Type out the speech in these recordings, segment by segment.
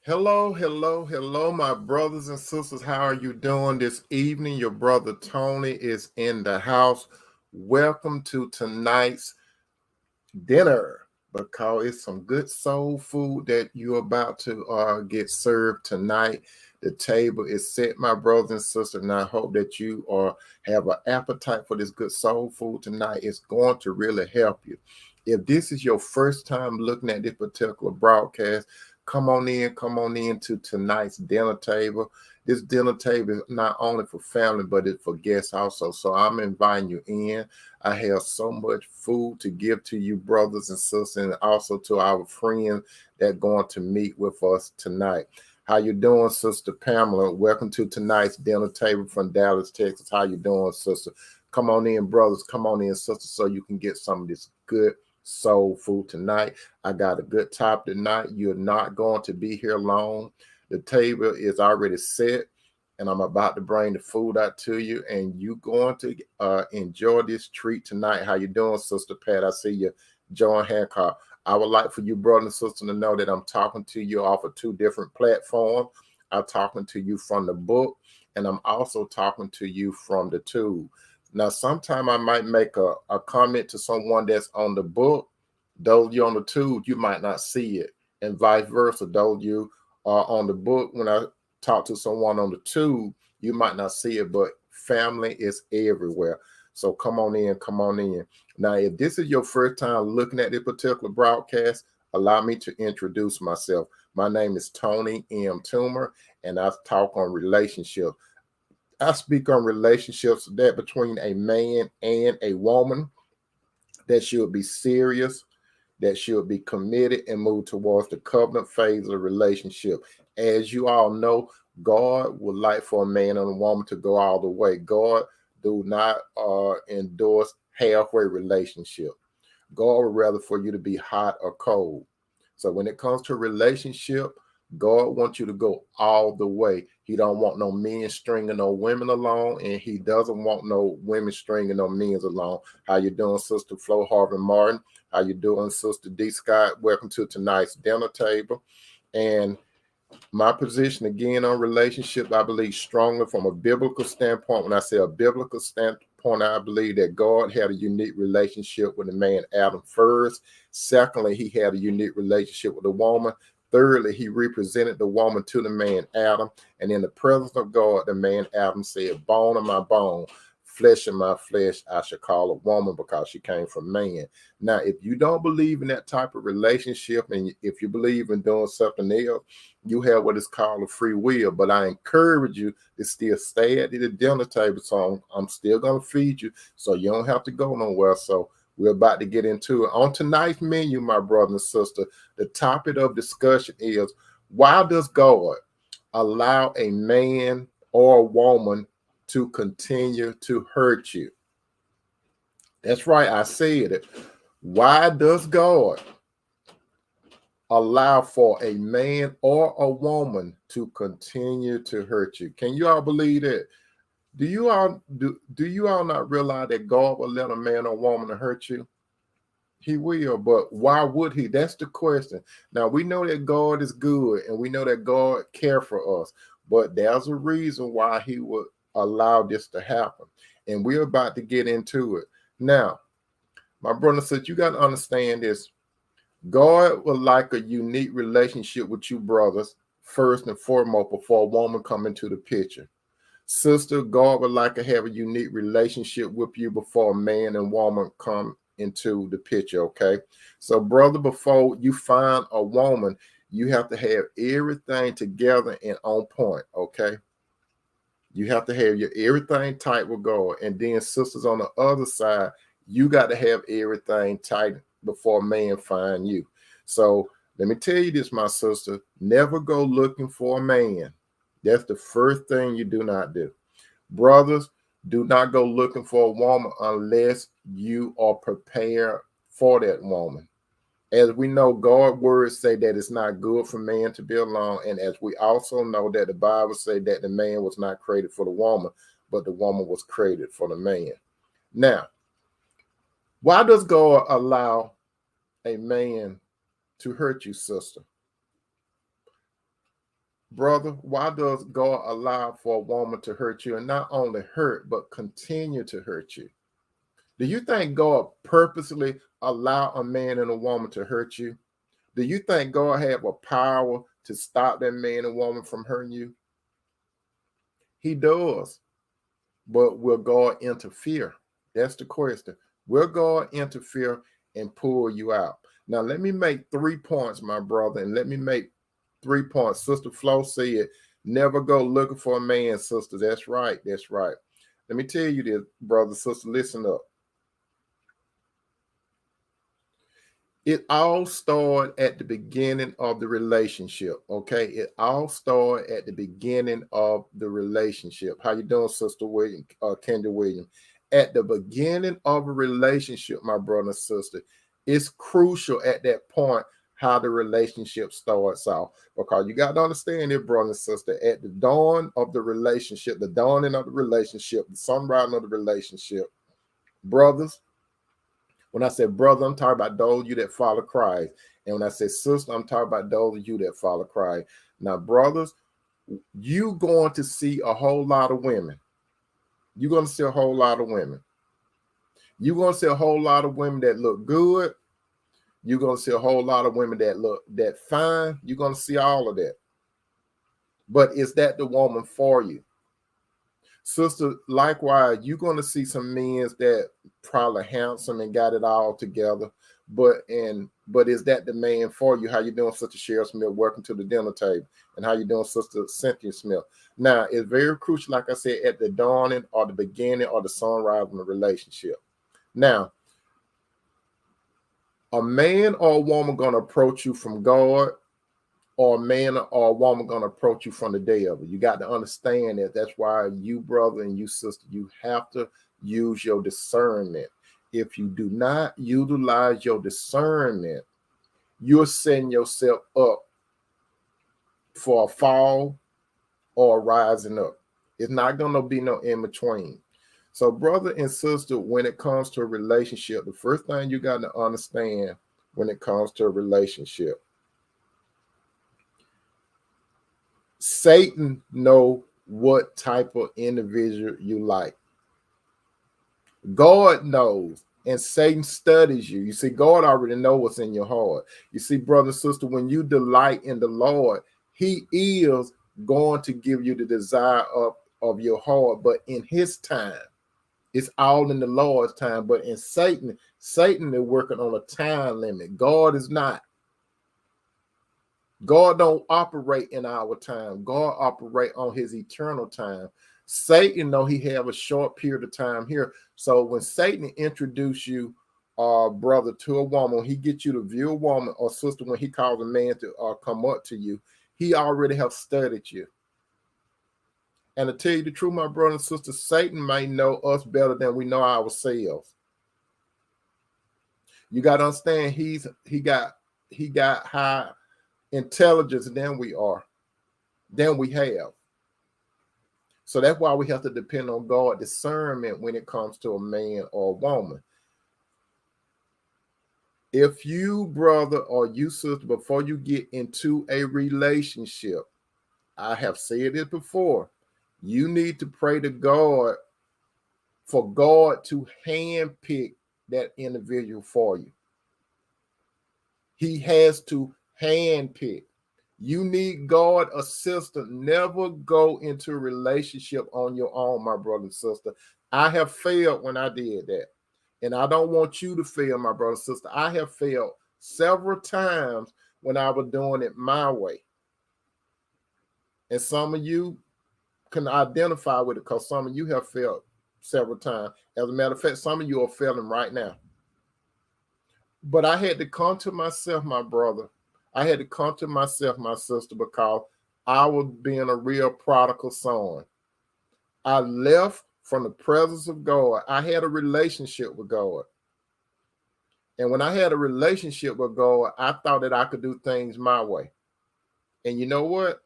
Hello, hello, hello, my brothers and sisters. How are you doing this evening? Your brother Tony is in the house. Welcome to tonight's dinner because it's some good soul food that you're about to get served tonight. The table is set, my brothers and sisters, and I hope that you have an appetite for this good soul food tonight. It's going to really help you. If this is your first time looking at this particular broadcast, come on in to tonight's dinner table. This dinner table is not only for family, but it's for guests also. So I'm inviting you in. I have so much food to give to you, brothers and sisters, and also to our friends that are going to meet with us tonight. How you doing, Sister Pamela? Welcome to tonight's dinner table from Dallas, Texas. How you doing, sister? Come on in, brothers. Come on in, sister, so you can get some of this good soul food tonight. I got a good topic tonight. You're not going to be here long. The table is already set, and I'm about to bring the food out to you, and you going to enjoy this treat tonight. How you doing, Sister Pat? I see you, John Hancock. I would like for you, brother and sister, to know that I'm talking to you off of two different platforms. I'm talking to you from the book, and I'm also talking to you from the tube. Now, sometime I might make a comment to someone that's on the book. Those you on the tube, you might not see it, and vice versa. Those you are on the book, when I talk to someone on the tube, you might not see it, but family is everywhere. So come on in, come on in. Now, if this is your first time looking at this particular broadcast, allow me to introduce myself. My name is Tony M. Toomer, and I talk on relationships. I speak on relationships that between a man and a woman that should be serious, that should be committed and move towards the covenant phase of the relationship. As you all know, God would like for a man and a woman to go all the way. God do not endorse halfway relationship. God would rather for you to be hot or cold. So when it comes to a relationship, God wants you to go all the way. He don't want no men stringing no women along, and he doesn't want no women stringing no men along. How you doing, Sister Flo Harvey Martin? How you doing, Sister D Scott? Welcome to tonight's dinner table. And my position again on relationship, I believe strongly from a biblical standpoint. When I say a biblical standpoint, I believe that God had a unique relationship with the man Adam first. Secondly, he had a unique relationship with the woman. Thirdly, he represented the woman to the man Adam. And in the presence of God, the man Adam said, bone of my bone, flesh of my flesh, I should call a woman because she came from man. Now, if you don't believe in that type of relationship, and if you believe in doing something else, you have what is called a free will. But I encourage you to still stay at the dinner table. So I'm still going to feed you, so you don't have to go nowhere. So we're about to get into it. On tonight's menu, my brother and sister, the topic of discussion is, why does God allow a man or a woman to continue to hurt you? That's right, I said it. Why does God allow for a man or a woman to continue to hurt you? Can you all believe that? Do you all not realize that God will let a man or woman to hurt you? He will, but why would he? That's the question. Now we know that God is good and we know that God cares for us, but there's a reason why he would allow this to happen. And we're about to get into it. Now, my brother said, you got to understand this. God would like a unique relationship with you brothers, first and foremost, before a woman come into the picture. Sister, God would like to have a unique relationship with you before a man and woman come into the picture, okay? So, brother, before you find a woman, you have to have everything together and on point, okay? You have to have your everything tight with God. And then, sisters, on the other side, you got to have everything tight before a man find you. So, let me tell you this, my sister, never go looking for a man. That's the first thing you do not do. Brothers, do not go looking for a woman unless you are prepared for that woman. As we know, God's words say that it's not good for man to be alone. And as we also know that the Bible say that the man was not created for the woman, but the woman was created for the man. Now, why does God allow a man to hurt you, sister? Brother, why does God allow for a woman to hurt you, and not only hurt, but continue to hurt you? Do you think God purposely allow a man and a woman to hurt you? Do you think God have a power to stop that man and woman from hurting you? He does. But will God interfere? That's the question. Will God interfere and pull you out? Now, let me make 3 points, my brother, and let me make 3 points. Sister Flo said, never go looking for a man, sister. That's right. That's right. Let me tell you this, brother, sister, listen up. It all started at the beginning of the relationship, okay? It all started at the beginning of the relationship. How you doing, Sister William, Kendra Williams? At the beginning of a relationship, my brother and sister, it's crucial at that point how the relationship starts off. Because you got to understand it, brother and sister, at the dawn of the relationship, the dawning of the relationship, the sunrise of the relationship, brothers, when I said brother, I'm talking about those of you that follow Christ. And when I say sister, I'm talking about those of you that follow Christ. Now, brothers, you going to see a whole lot of women. You're going to see a whole lot of women. You're going to see a whole lot of women that look good. You're going to see a whole lot of women that fine. You're going to see all of that. But is that the woman for you? Sister, likewise, you're going to see some men that probably handsome and got it all together. But is that the man for you? How you doing, Sister Cheryl Smith? Welcome to the dinner table. And how you doing, Sister Cynthia Smith? Now, it's very crucial, like I said, at the dawning or the beginning or the sunrise of the relationship. Now, a man or a woman going to approach you from God, or a man or a woman going to approach you from the devil. You got to understand that. That's why you, brother, and you, sister, you have to use your discernment. If you do not utilize your discernment, you're setting yourself up for a fall or a rising up. It's not going to be no in between. So, brother and sister, when it comes to a relationship, the first thing you got to understand when it comes to a relationship, Satan know what type of individual you like. God knows, and Satan studies you. You see, God already knows what's in your heart. You see, brother and sister, when you delight in the Lord, he is going to give you the desire of your heart, but in his time. It's all in the Lord's time. But in Satan is working on a time limit. God is not. God don't operate in our time. God operate on his eternal time. Satan know he have a short period of time here. So when Satan introduce you, brother, to a woman, he gets you to view a woman, or sister, when he calls a man to come up to you, he already have studied you. And to tell you the truth, my brother and sister, Satan might know us better than we know ourselves. You got to understand, he got high intelligence than we have. So that's why we have to depend on God's discernment when it comes to a man or a woman. If you, brother, or you, sister, before you get into a relationship, I have said it before, you need to pray to God for God to handpick that individual for you. He has to handpick. You need God assistance. Never go into a relationship on your own, my brother and sister. I have failed when I did that. And I don't want you to fail, my brother and sister. I have failed several times when I was doing it my way. And some of you can identify with it because some of you have failed several times. As a matter of fact, some of you are failing right now. But I had to come to myself, my brother. I had to come to myself, my sister, because I was being a real prodigal son. I left from the presence of God. I had a relationship with God. And when I had a relationship with God, I thought that I could do things my way. And you know what?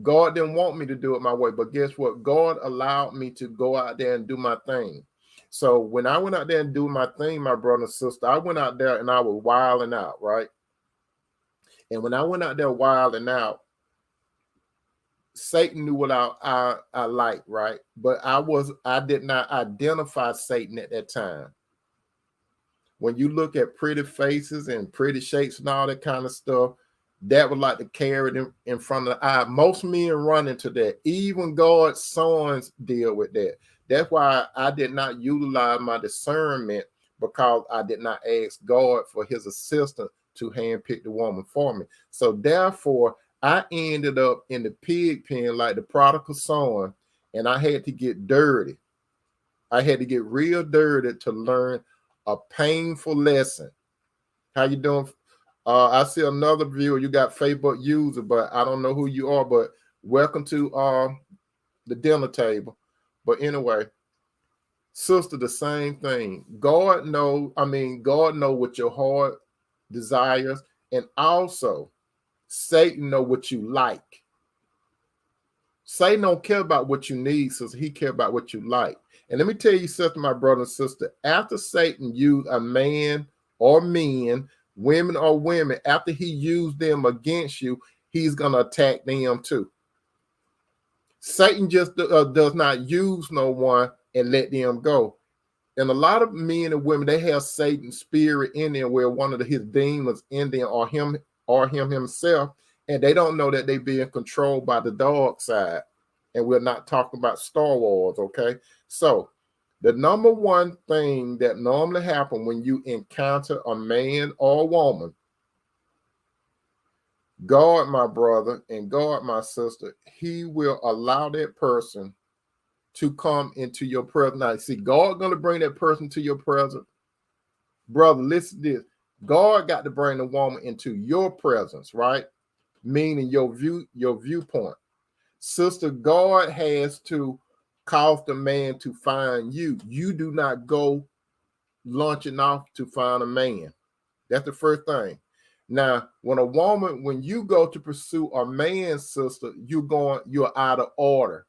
God didn't want me to do it my way, but guess what? God allowed me to go out there and do my thing. So when I went out there and do my thing, my brother and sister, I went out there and I was wilding out, right? And when I went out there wilding out, Satan knew what I liked, right? But I did not identify Satan at that time. When you look at pretty faces and pretty shapes and all that kind of stuff, that was like the carrot in front of the eye. Most men run into that. Even God's sons deal with that. That's why I did not utilize my discernment, because I did not ask God for his assistance to handpick the woman for me. So therefore, I ended up in the pig pen like the prodigal son, and I had to get dirty. I had to get real dirty to learn a painful lesson. How you doing? I see another viewer. You got Facebook user, but I don't know who you are. But welcome to the dinner table. But anyway, sister, the same thing. God know what your heart desires, and also Satan know what you like. Satan don't care about what you need, sister. He care about what you like. And let me tell you something, my brother and sister. After Satan used a man or men, women or women, after he used them against you, he's going to attack them too. Satan just does not use no one and let them go. And a lot of men and women, they have Satan's spirit in them, where one of his demons in them, or him himself, and they don't know that they're being controlled by the dark side. And we're not talking about Star Wars, okay? So the number one thing that normally happens when you encounter a man or a woman, God, my brother, and God, my sister, he will allow that person to come into your presence. Now, see, God going to bring that person to your presence. Brother, listen to this. God got to bring the woman into your presence, right? Meaning your viewpoint. Sister, God has to cause the man to find you. You do not go launching off to find a man. That's the first thing. Now, when you go to pursue a man, sister, you're out of order.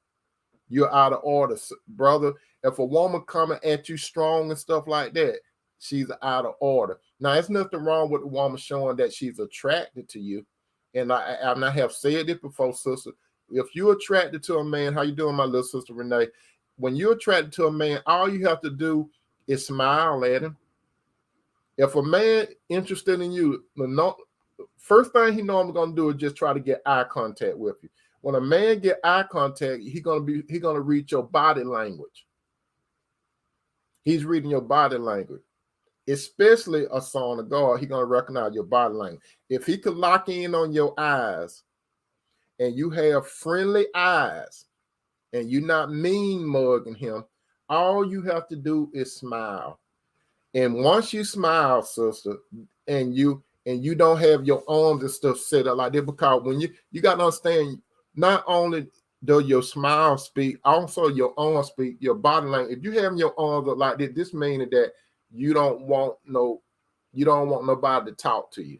You're out of order, brother. If a woman coming at you strong and stuff like that, she's out of order. Now, there's nothing wrong with the woman showing that she's attracted to you. And I have said it before, sister. If you're attracted to a man, how you doing, my little sister Renee? When you're attracted to a man, all you have to do is smile at him. If a man interested in you, first thing he normally gonna do is just try to get eye contact with you. When a man get eye contact, he gonna read your body language. He's reading your body language, especially a son of God. He's gonna recognize your body language. If he could lock in on your eyes, and you have friendly eyes, and you're not mean mugging him, all you have to do is smile. And once you smile, sister, and you don't have your arms and stuff set up like that, because when you got to understand, not only does your smile speak, also your arms speak, your body language. If you have your arms up like this means that you don't want nobody to talk to you.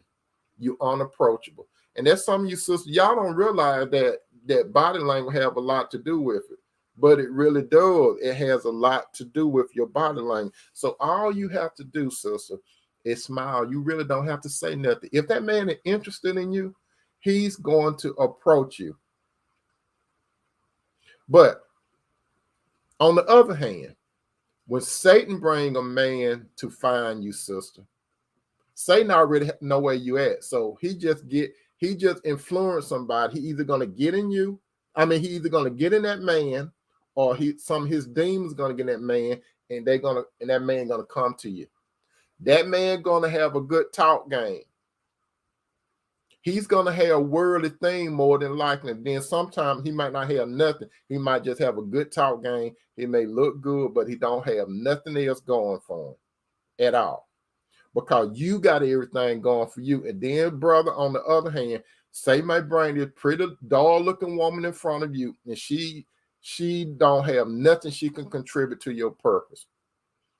You're unapproachable. And that's some of you sisters, y'all don't realize that body language have a lot to do with it. But it really does. It has a lot to do with your body language. So all you have to do, sister, is smile. You really don't have to say nothing. If that man is interested in you, he's going to approach you. But on the other hand, when Satan bring a man to find you, sister, Satan already know where you at. So he just influence somebody. He either going to get in you. He either going to get in that man, or some of his demons going to get in that man, and that man going to come to you. That man going to have a good talk game. He's going to have a worldly thing more than likely. Then sometimes he might not have nothing. He might just have a good talk game. He may look good, but he don't have nothing else going for him at all, because you got everything going for you. And then, brother, on the other hand, say my brain is pretty dull-looking woman in front of you, and she don't have nothing she can contribute to your purpose.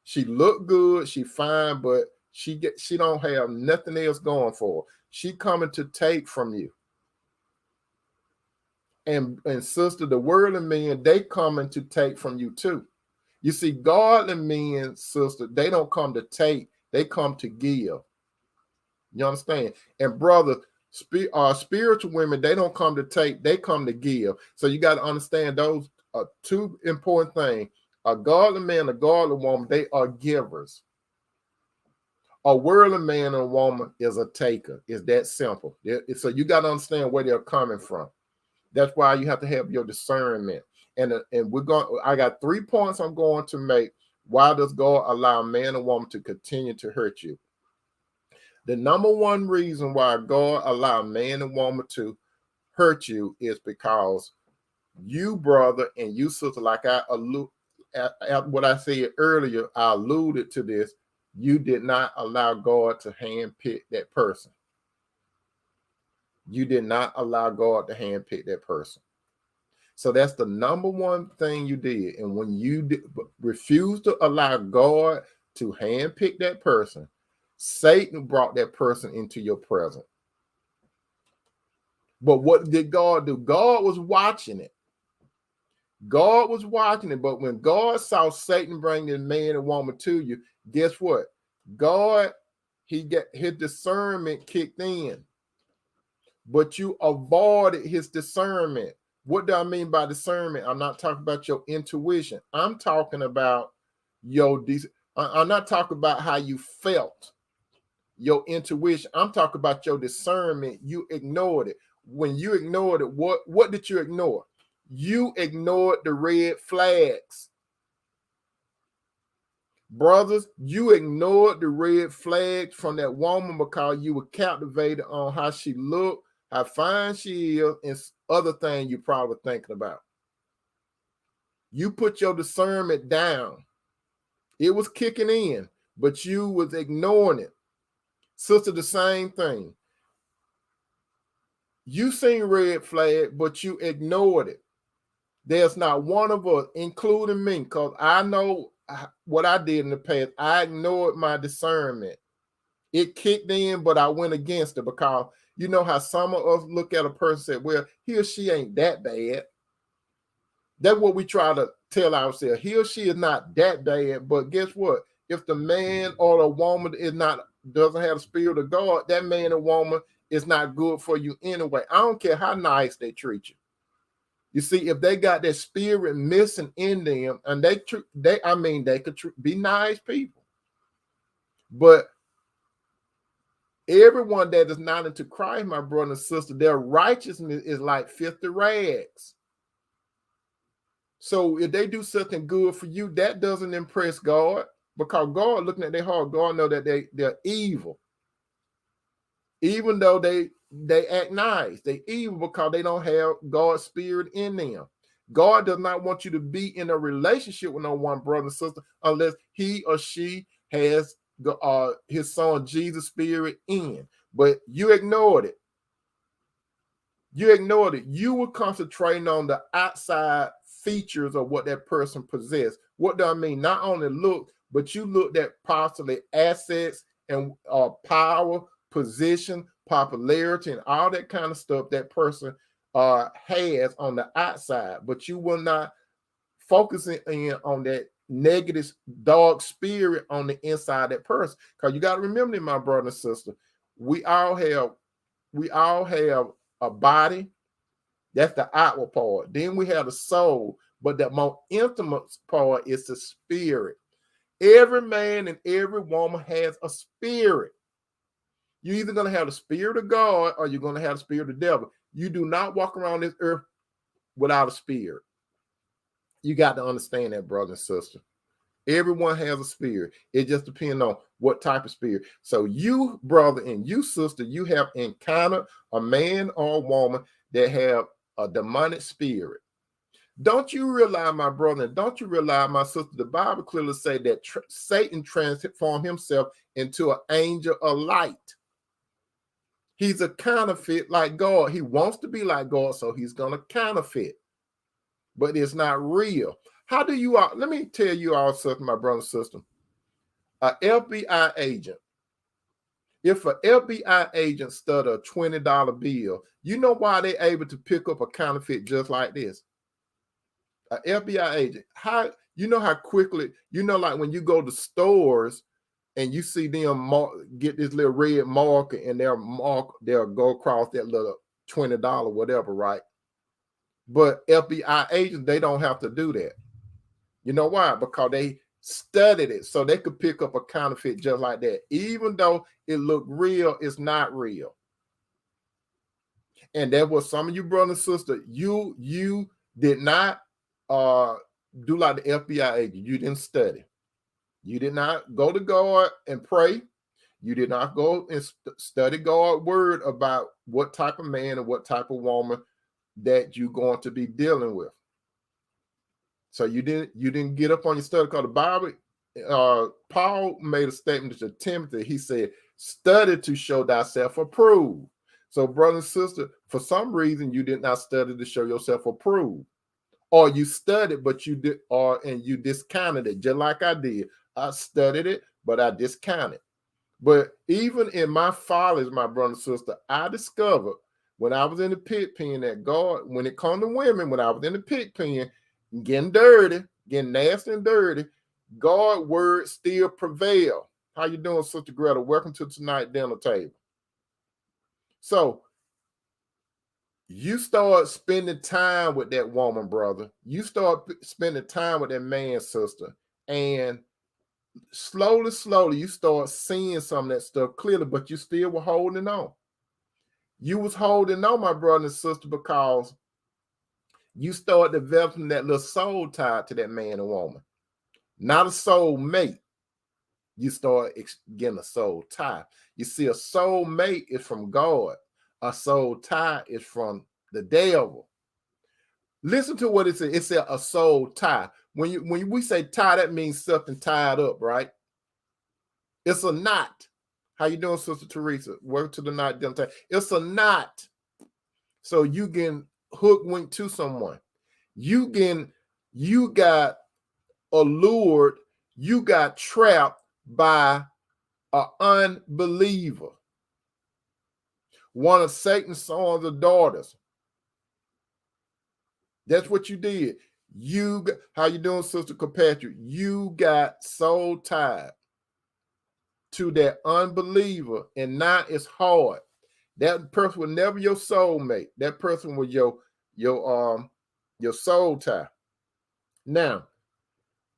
She look good, she fine, but she don't have nothing else going for her. She coming to take from you. And sister, the worldly men, they coming to take from you too. You see, godly men, sister, they don't come to take, they come to give. You understand? And brother, Spiritual women, they don't come to take, they come to give. So you got to understand those are two important things. A godly man, a godly woman, they are givers. A worldly man and woman is a taker. It's that simple. So you got to understand where they're coming from. That's why you have to have your discernment. And I got 3 points I'm going to make. Why does God allow man and woman to continue to hurt you? The number one reason why God allowed man and woman to hurt you is because you, brother, and you, sister, like I allude at what I said earlier, I alluded to this. You did not allow God to handpick that person. You did not allow God to handpick that person. So that's the number one thing you did. And when you refuse to allow God to handpick that person, Satan brought that person into your presence. But what did God do? God was watching it. God was watching it. But when God saw Satan bring this man and woman to you, guess what? God, his discernment kicked in. But you avoided his discernment. What do I mean by discernment? I'm not talking about your intuition. I'm talking about I'm not talking about how you felt, your intuition. I'm talking about your discernment. You ignored it. When you ignored it, what did you ignore? You ignored the red flags. Brothers, you ignored the red flags from that woman because you were captivated on how she looked, how fine she is, and other things you probably were thinking about. You put your discernment down. It was kicking in, but you was ignoring it. Sister, the same thing. You seen red flag, but you ignored it. There's not one of us, including me, because I know what I did in the past. I ignored my discernment. It kicked in, but I went against it because you know how some of us look at a person and say, well, he or she ain't that bad. That's what we try to tell ourselves. He or she is not that bad, but guess what? If the man or the woman doesn't have the spirit of God, that man or woman is not good for you anyway. I don't care how nice they treat you. You see, if they got that spirit missing in them, and they could be nice people, but everyone that is not into Christ, my brother and sister, their righteousness is like filthy rags. So if they do something good for you, that doesn't impress God, because God, looking at their heart, God know that they're evil. Even though they act nice, they evil because they don't have God's spirit in them. God does not want you to be in a relationship with no one, brother and sister, unless he or she has his son Jesus' spirit in. But you ignored it. You ignored it. You were concentrating on the outside features of what that person possessed. What do I mean? Not only look, but you looked at possibly assets and power, position, popularity, and all that kind of stuff that person has on the outside, but you will not focusing in on that negative dog spirit on the inside of that person. Because you got to remember, my brother and sister, we all have a body. That's the outward part. Then we have the soul, but the more intimate part is the spirit. Every man and every woman has a spirit. You're either going to have the spirit of God or you're going to have the spirit of the devil. You do not walk around this earth without a spirit. You got to understand that, brother and sister. Everyone has a spirit. It just depends on what type of spirit. So you, brother, and you, sister, you have encountered a man or a woman that have a demonic spirit. Don't you realize, my brother, and don't you realize, my sister, the Bible clearly say that Satan transformed himself into an angel of light. He's a counterfeit like God. He wants to be like God, so he's going to counterfeit. But it's not real. How do you all, let me tell you all something, my brother and sister. An FBI agent, if an FBI agent studied a $20 bill, you know why they're able to pick up a counterfeit just like this? An FBI agent, how quickly, like when you go to stores and you see them get this little red marker, and they'll go across that little $20 whatever, right? But FBI agents, they don't have to do that. You know why? Because they studied it, so they could pick up a counterfeit just like that. Even though it looked real, it's not real. And that was some of you brothers and sisters. You did not do like the FBI agent. You didn't study. You did not go to God and pray. You did not go and study God's word about what type of man and what type of woman that you're going to be dealing with. So you didn't get up on your study, because the Bible, Paul made a statement to Timothy. He said, study to show thyself approved. So, brother and sister, for some reason you did not study to show yourself approved. Or you studied, but you discounted it, just like I did. I studied it, but I discounted. But even in my follies, my brother and sister, I discovered when I was in the pit pen that God, when it comes to women, when I was in the pit pen, getting dirty, getting nasty and dirty, God's word still prevail. How you doing, Sister Greta? Welcome to tonight's dinner table. So you start spending time with that woman, brother. You start spending time with that man, sister, and slowly, you start seeing some of that stuff clearly, but you still were holding on. You was holding on, my brother and sister, because you start developing that little soul tie to that man and woman. Not a soul mate. You start getting a soul tie. You see, a soul mate is from God. A soul tie is from the devil. Listen to what it says. It said a soul tie. When we say tie, that means something tied up, right? It's a knot. How you doing, Sister Teresa? Welcome to the night. It's a knot. So you can hook to someone. You got allured. You got trapped by an unbeliever. One of Satan's sons or daughters. That's what you did. How you doing, Sister Kirkpatrick? You got soul tied to that unbeliever, and now it's hard. That person was never your soulmate. That person was your soul tie. Now,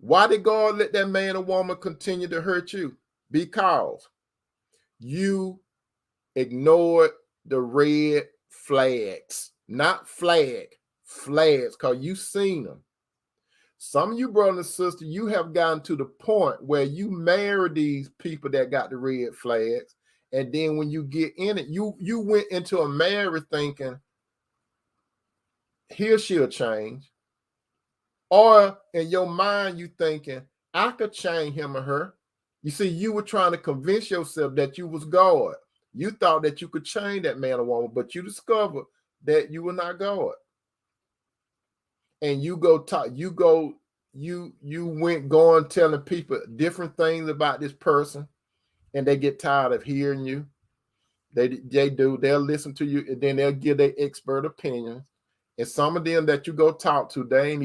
why did God let that man or woman continue to hurt you? Because you ignored the red flags. Not flags, because you seen them. Some of you brothers and sisters, you have gotten to the point where you marry these people that got the red flags, and then when you get in it, you went into a marriage thinking, she'll change. Or in your mind, you thinking, I could change him or her. You see, you were trying to convince yourself that you was God. You thought that you could change that man or woman, but you discovered that you were not God. And you went going telling people different things about this person, and they get tired of hearing you. They'll listen to you, and then they'll give their expert opinions. And some of them that you go talk to, they're in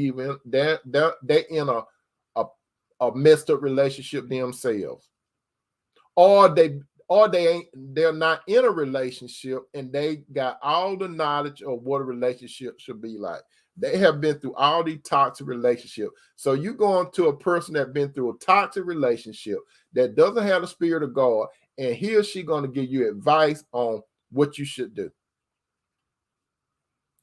a messed up relationship themselves. Or they're not in a relationship, and they got all the knowledge of what a relationship should be like. They have been through all these toxic relationships. So you going to a person that's been through a toxic relationship that doesn't have the spirit of God, and he or she going to give you advice on what you should do.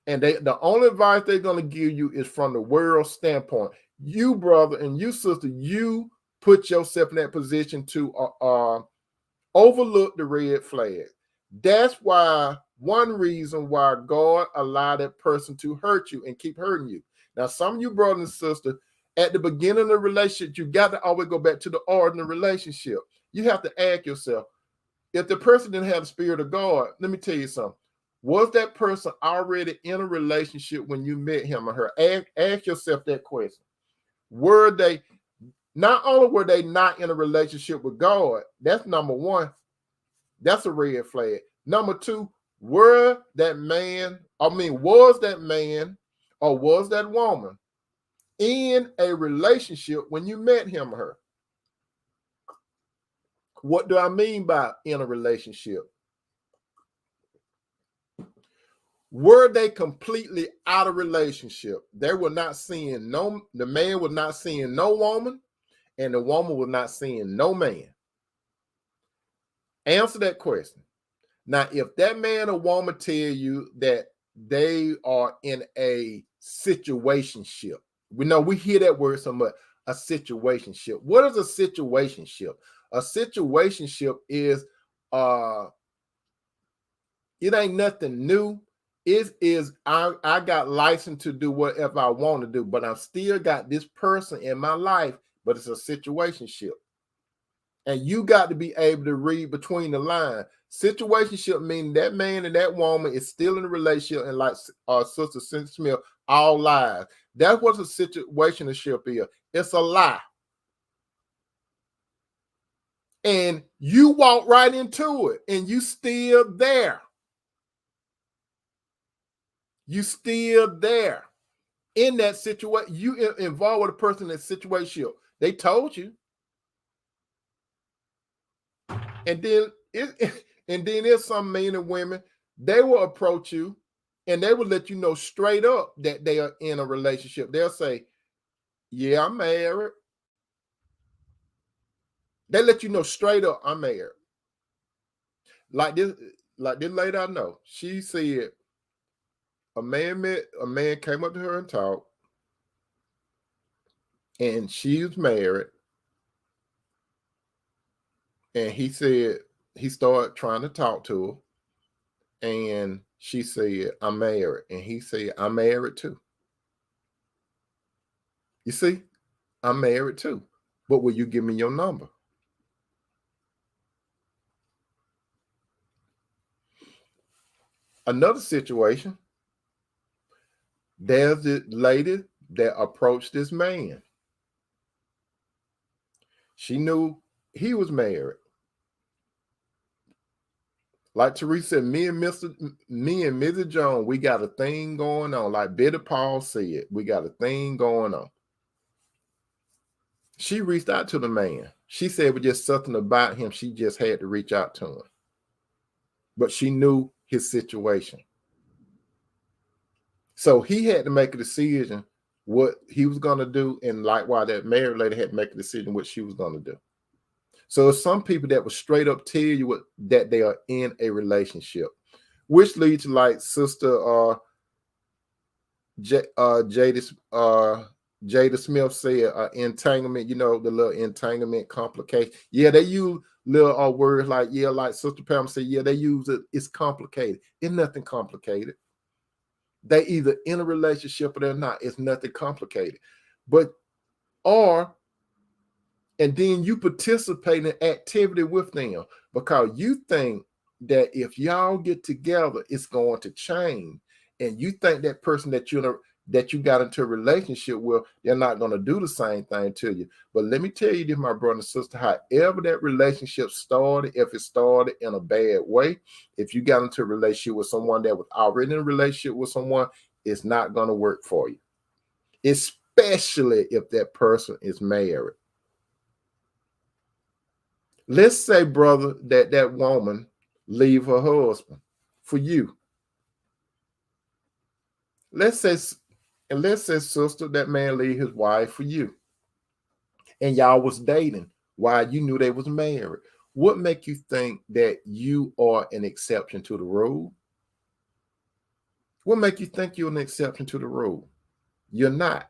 And the only advice they're going to give you is from the world standpoint. You, brother, and you, sister, you put yourself in that position to overlook the red flag. That's why one reason why God allowed that person to hurt you and keep hurting you. Now, some of you brothers and sisters, at the beginning of the relationship, you got to always go back to the ordinary relationship. You have to ask yourself, if the person didn't have the spirit of God, let me tell you something. Was that person already in a relationship when you met him or her? Ask yourself that question. Not only were they not in a relationship with God, that's number one. That's a red flag. Number two, was that man or was that woman in a relationship when you met him or her? What do I mean by in a relationship? Were they completely out of relationship? They were not seeing the man was not seeing no woman, and the woman was not seeing no man. Answer that question. Now, if that man or woman tell you that they are in a situationship, we know we hear that word so much, a situationship. What is a situationship? A situationship is it ain't nothing new. It is I got license to do whatever I want to do, but I've still got this person in my life, but it's a situationship. And you got to be able to read between the lines. Situationship meaning that man and that woman is still in a relationship, and like Sister Cynthia Smith, all lies. That's what a situationship is. It's a lie. And you walk right into it, and you still there. You still there in that situation. You involved with a person in that situation. They told you. And then there's some men and women, they will approach you and they will let you know straight up that they are in a relationship. They'll say, yeah, I'm married. They let you know straight up, I'm married. Like this lady I know, she said a man came up to her and talked, and she was married. And he said, he started trying to talk to her. And she said, I'm married. And he said, I'm married too. You see, I'm married too. But will you give me your number? Another situation, there's this lady that approached this man. She knew he was married. Like Teresa said, me and Mrs. Jones, we got a thing going on. Like Betty Paul said, we got a thing going on. She reached out to the man. She said it was just something about him. She just had to reach out to him. But she knew his situation. So he had to make a decision what he was going to do. And likewise, that married lady had to make a decision what she was going to do. So some people that will straight up tell you that they are in a relationship, which leads to like Sister Jada Smith said, entanglement, you know, the little entanglement complication. Yeah, they use little words like, yeah, like Sister Pam said, yeah, they use it. It's complicated. It's nothing complicated. They either in a relationship or they're not. It's nothing complicated. And then you participate in activity with them because you think that if y'all get together, it's going to change. And you think that person that you got into a relationship with, they're not going to do the same thing to you. But let me tell you this, my brother and sister, however that relationship started, if it started in a bad way, if you got into a relationship with someone that was already in a relationship with someone, it's not going to work for you, especially if that person is married. Let's say, brother, that woman leave her husband for you. Let's say, sister, that man leave his wife for you. And y'all was dating while you knew they was married. What make you think that you are an exception to the rule? What make you think you're an exception to the rule? You're not.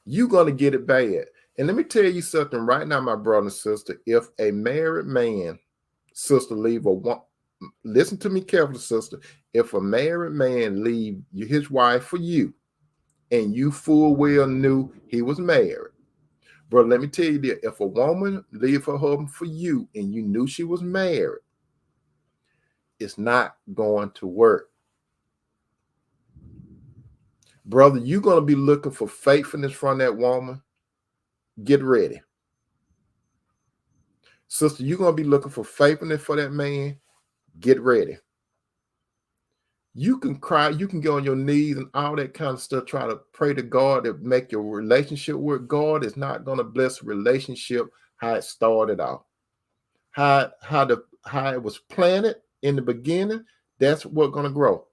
You're going to get it bad. And let me tell you something right now, my brother and sister. If a married man, sister, listen to me carefully, sister. If a married man leave his wife for you, and you full well knew he was married, bro, let me tell you this. If a woman leave her husband for you, and you knew she was married, it's not going to work. Brother, you're going to be looking for faithfulness from that woman. Get ready. Sister, you're going to be looking for faithfulness for that man. Get ready. You can cry, you can go on your knees and all that kind of stuff, try to pray to God to make your relationship work. God is not going to bless a relationship how it started out. how it was planted in the beginning, that's what's going to grow.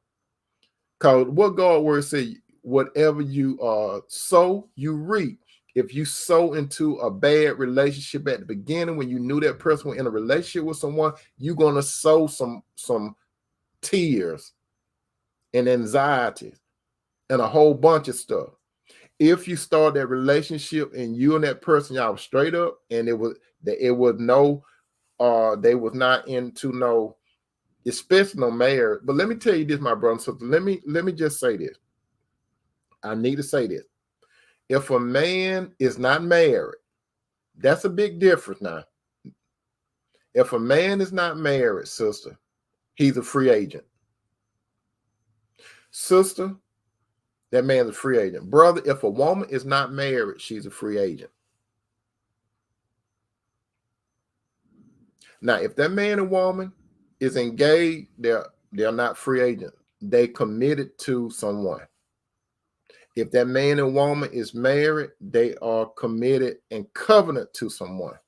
Because what God word say, whatever you sow, you reap. If you sow into a bad relationship at the beginning, when you knew that person was in a relationship with someone, you're going to sow some tears and anxiety and a whole bunch of stuff. If you start that relationship and you and that person, y'all was straight up, and it was no, they was not into no, especially no marriage. But let me tell you this, my brother and sister. Let me just say this. I need to say this. If a man is not married, that's a big difference now. If a man is not married, sister, he's a free agent. Sister, that man's a free agent. Brother, if a woman is not married, she's a free agent. Now, if that man and woman is engaged, they're not free agents. They committed to someone. If that man and woman is married, they are committed and covenant to someone.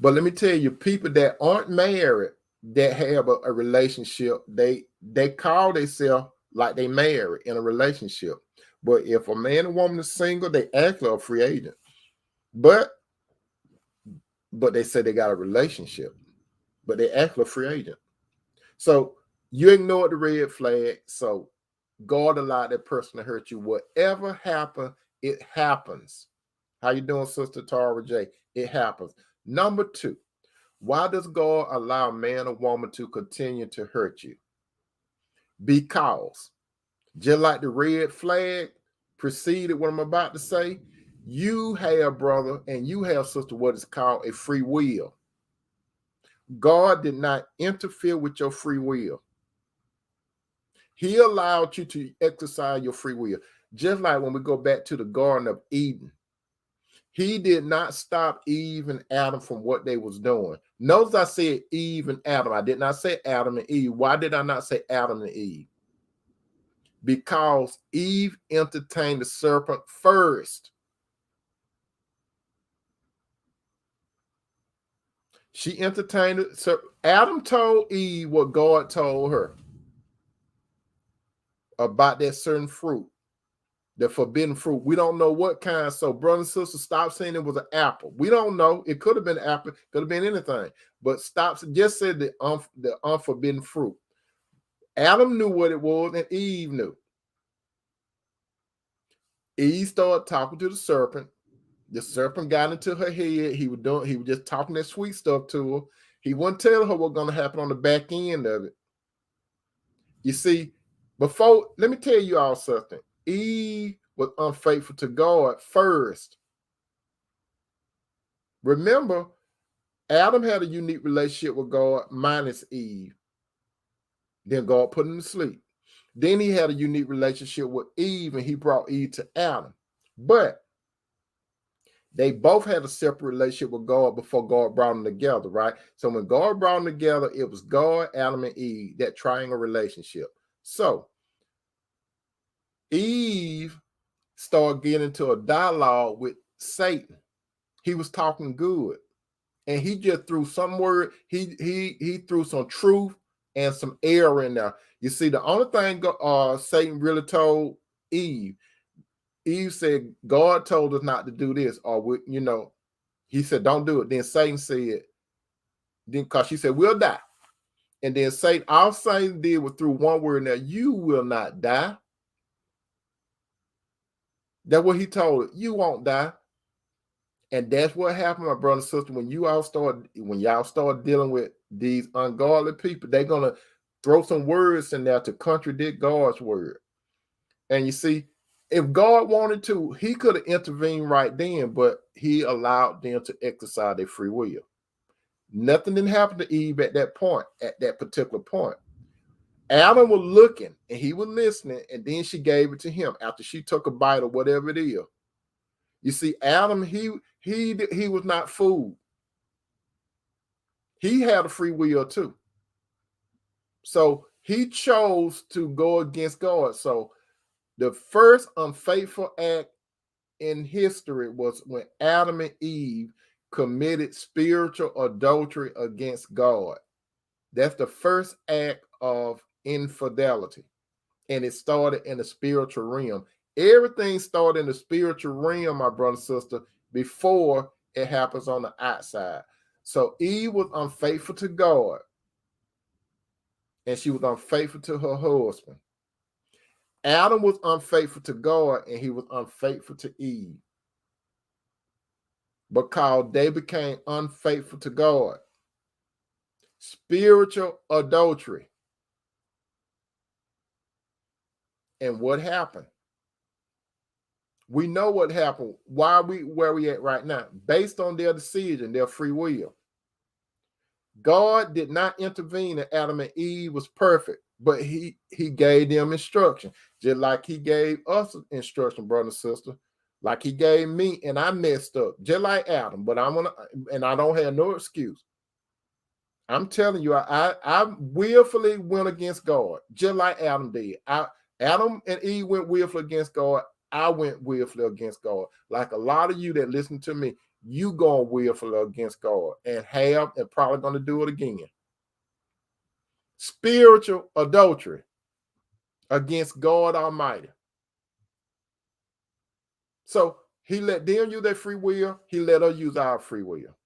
But let me tell you, people that aren't married, that have a relationship, they call themselves like they married in a relationship. But if a man and woman is single, they actually are a free agent. But they say they got a relationship, but they actually a free agent. So you ignore the red flag. So God allowed that person to hurt you. Whatever happened, it happens. How you doing, Sister Tara J? It happens. Number 2, why does God allow man or woman to continue to hurt you? Because just like the red flag preceded what I'm about to say, you have, brother, and you have, sister, what is called a free will. God did not interfere with your free will. He allowed you to exercise your free will. Just like when we go back to the Garden of Eden, he did not stop Eve and Adam from what they was doing. Notice I said Eve and Adam. I did not say Adam and Eve. Why did I not say Adam and Eve? Because Eve entertained the serpent first. She entertained it. So Adam told Eve what God told her about that certain fruit. The forbidden fruit. We don't know what kind. So, brothers and sisters, stop saying it was an apple. We don't know. It could have been an apple. Could have been anything. But stop. Just said the unforbidden fruit. Adam knew what it was, and Eve knew. Eve started talking to the serpent. The serpent got into her head. He was just talking that sweet stuff to her. He wouldn't tell her what's going to happen on the back end of it. You see, let me tell you all something. Eve was unfaithful to God first. Remember, Adam had a unique relationship with God minus Eve. Then God put him to sleep. Then he had a unique relationship with Eve, and he brought Eve to Adam. But they both had a separate relationship with God before God brought them together, right? So when God brought them together, it was God, Adam, and Eve, that triangle relationship. So Eve started getting into a dialogue with Satan. He was talking good, and he just threw some word. He threw some truth and some error in there. You see, the only thing Satan really told Eve said, God told us not to do this, or he said, don't do it. Then Satan said, because she said, we'll die. And then all Satan did was threw one word in there, you will not die. That's what he told her. You won't die. And that's what happened, my brother and sister. When y'all start dealing with these ungodly people, they're gonna throw some words in there to contradict God's word. And you see, if God wanted to, he could have intervened right then, but he allowed them to exercise their free will. Nothing didn't happen to Eve at that particular point. Adam was looking and he was listening, and then she gave it to him after she took a bite or whatever it is. You see, Adam, he was not fooled. He had a free will too. So he chose to go against God. So the first unfaithful act in history was when Adam and Eve committed spiritual adultery against God. That's the first act of infidelity. And it started in the spiritual realm. Everything started in the spiritual realm, my brother and sister, before it happens on the outside. So Eve was unfaithful to God, and she was unfaithful to her husband. Adam was unfaithful to God, and he was unfaithful to Eve. Because they became unfaithful to God. Spiritual adultery. And what happened? We know what happened. Why are we where we at right now? Based on their decision, their free will. God did not intervene in Adam and Eve was perfect, but he gave them instruction, just like he gave us instruction, brother and sister, like he gave me, and I messed up, just like Adam, but and I don't have no excuse. I'm telling you, I willfully went against God, just like Adam did. Adam and Eve went willfully against God. I went willfully against God. Like a lot of you that listen to me, you going willfully against God and probably going to do it again. Spiritual adultery against God Almighty. So he let them use their free will. He let us use our free will.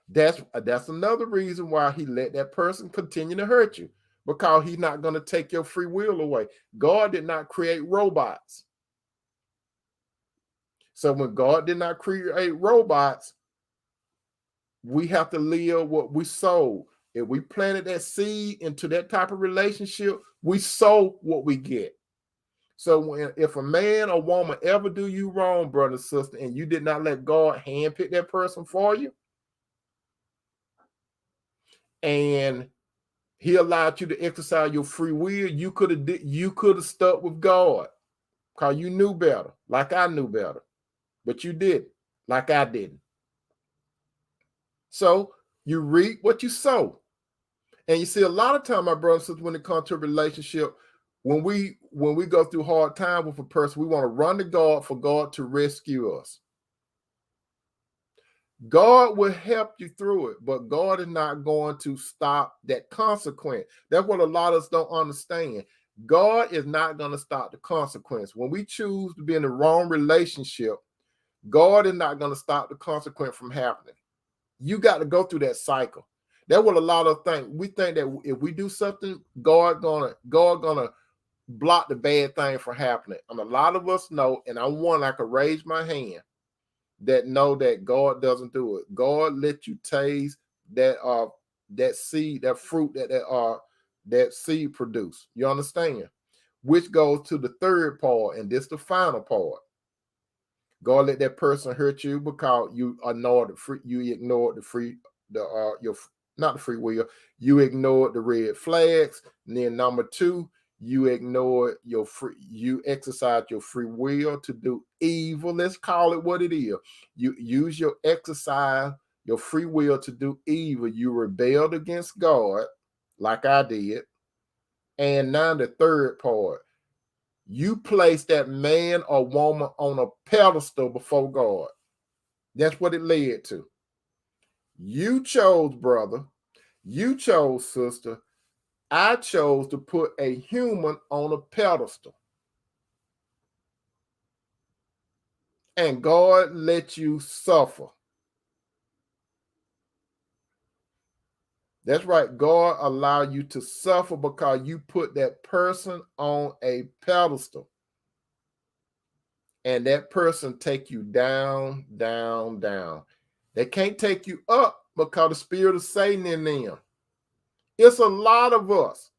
That's another reason why he let that person continue to hurt you, because he's not going to take your free will away. God did not create robots. So when God did not create robots, we have to live what we sow. If we planted that seed into that type of relationship, we sow what we get. So if a man or woman ever do you wrong, brother, sister, and you did not let God handpick that person for you, and he allowed you to exercise your free will, you could have stuck with God because you knew better, like I knew better, but you didn't, like I didn't. So you reap what you sow. And you see, a lot of time, my brothers and sisters, when it comes to a relationship, when we go through hard time with a person, we want to run to God for God to rescue us. God will help you through it, but God is not going to stop that consequence. That's what a lot of us don't understand. God is not going to stop the consequence. When we choose to be in the wrong relationship, God is not going to stop the consequence from happening. You got to go through that cycle. That's what a lot of think. We think that if we do something, God gonna block the bad thing from happening. And a lot of us know, and I'm one, I could raise my hand, that know that God doesn't do it. God let you taste that seed, that fruit that seed produce. You understand? Which goes to the third part, and this the final part. God let that person hurt you because you ignored not the free will. You ignored the red flags. And then number two, you exercise your free will to do evil. Let's call it what it is. You use your free will to do evil. You rebelled against God, like I did. And now the third part, you place that man or woman on a pedestal before God. That's what it led to. You chose, brother. You chose, sister. I chose to put a human on a pedestal. And God let you suffer. That's right. God allowed you to suffer because you put that person on a pedestal. And that person take you down, down, down. They can't take you up because the spirit of Satan in them. It's a lot of us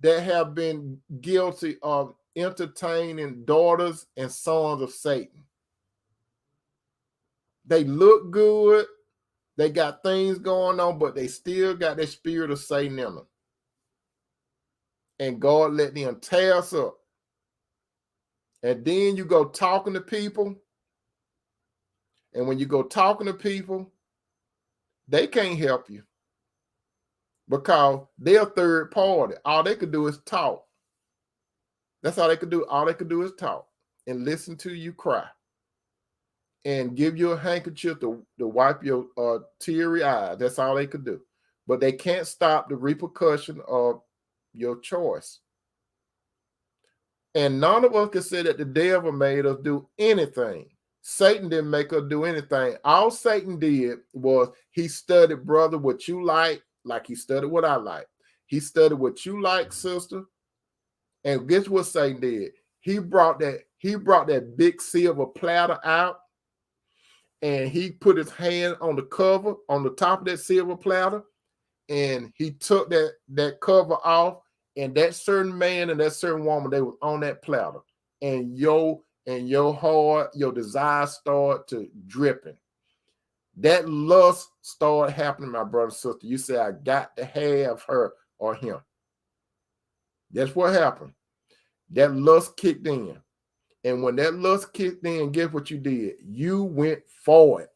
that have been guilty of entertaining daughters and sons of Satan. They look good. They got things going on, but they still got that spirit of Satan in them. And God let them tear us up. And then you go talking to people. And when you go talking to people, they can't help you because they're third party. All they could do is talk. That's all they could do. All they could do is talk and listen to you cry. and give you a handkerchief to wipe your teary eye. That's all they could do. But they can't stop the repercussion of your choice. And none of us can say that the devil made us do anything. Satan didn't make us do anything. All Satan did was he studied, brother, what you like he studied what I like. He studied what you like, sister. And guess what Satan did? He brought that big silver platter out, and he put his hand on the cover, on the top of that silver platter, and he took that cover off, and that certain man and that certain woman, they was on that platter, and your heart, your desire started to dripping. That lust started happening, my brother and sister. You say, I got to have her or him. That's what happened. That lust kicked in. And when that lust kicked in, guess what you did? You went for it.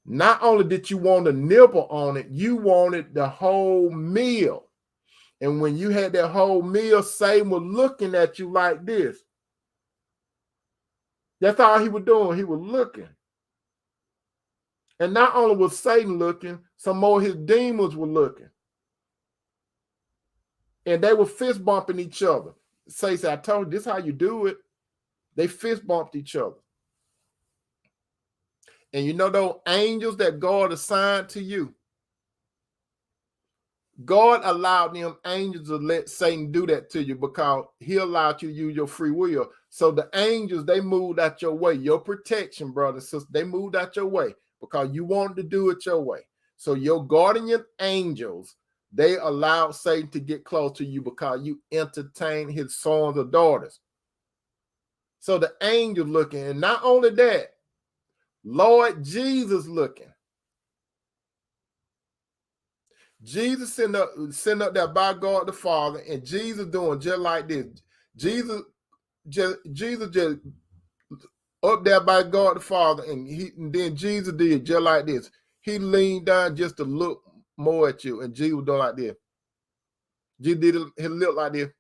Not only did you want to nibble on it, you wanted the whole meal. And when you had that whole meal, Satan was looking at you like this. That's all he was doing. He was looking. And not only was Satan looking, some more of his demons were looking. And they were fist bumping each other. Satan said, I told you, this is how you do it. They fist bumped each other. And you know those angels that God assigned to you? God allowed them angels to let Satan do that to you because he allowed you to use your free will. So the angels, they moved out your way. Your protection, brother and sister, they moved out your way because you wanted to do it your way. So your guardian angels, they allowed Satan to get close to you because you entertained his sons or daughters. So the angels looking, and not only that, Lord Jesus looking. Jesus sent up there by God the Father, and Jesus doing just like this. Jesus just up there by God the Father, and then Jesus did just like this. He leaned down just to look more at you, and Jesus doing like this. Jesus did his lip like this.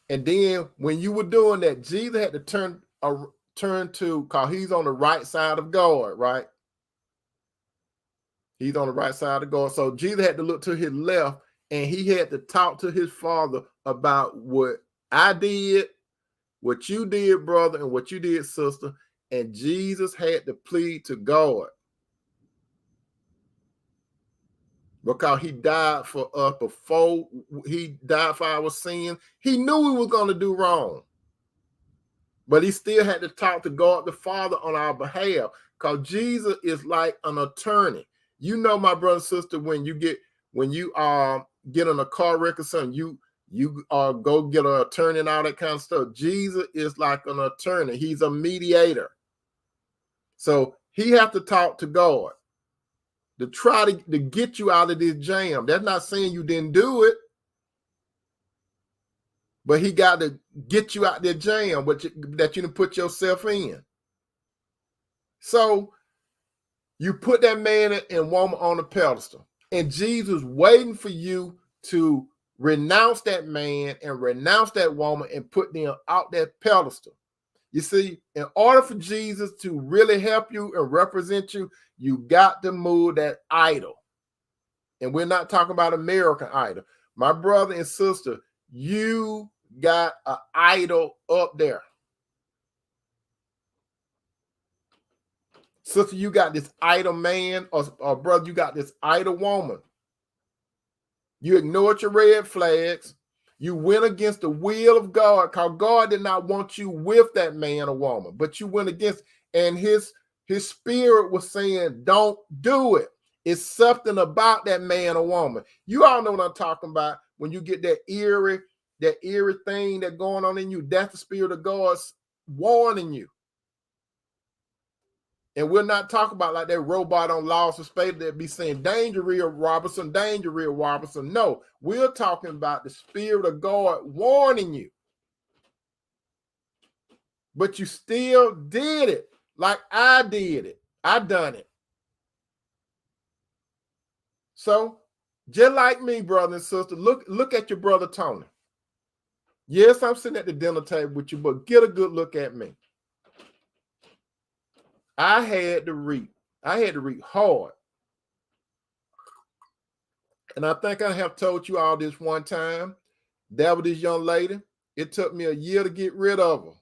And then when you were doing that, Jesus had to turn to, because he's on the right side of God, right? He's on the right side of God. So Jesus had to look to his left, and he had to talk to his Father about what I did, what you did, brother, and what you did, sister. And Jesus had to plead to God because he died for us before he died for our sin. He knew we were going to do wrong, but he still had to talk to God the Father on our behalf because Jesus is like an attorney. You know, my brother and sister, when you get in a car wreck or something, you go get an attorney and all that kind of stuff. Jesus is like an attorney. He's a mediator. So he has to talk to God to try to get you out of this jam. That's not saying you didn't do it, but he got to get you out that jam that you didn't put yourself in. So you put that man and woman on the pedestal, and Jesus waiting for you to renounce that man and renounce that woman and put them out that pedestal. You see, in order for Jesus to really help you and represent you, you got to move that idol. And we're not talking about American idol. My brother and sister, you got an idol up there. Sister, you got this idol man, or brother, you got this idol woman. You ignored your red flags. You went against the will of God because God did not want you with that man or woman, but you went against, and his spirit was saying, don't do it. It's something about that man or woman. You all know what I'm talking about. When you get that eerie thing that's going on in you, that's the Spirit of God warning you. And we're not talking about like that robot on Lost in Space that be saying, danger, Rhea Robertson, danger, Rhea Robertson. No, we're talking about the Spirit of God warning you. But you still did it like I did it. I done it. So, just like me, brother and sister, look at your brother Tony. Yes, I'm sitting at the dinner table with you, but get a good look at me. I had to reap. I had to reap hard. And I think I have told you all this one time. That was this young lady. It took me a year to get rid of her.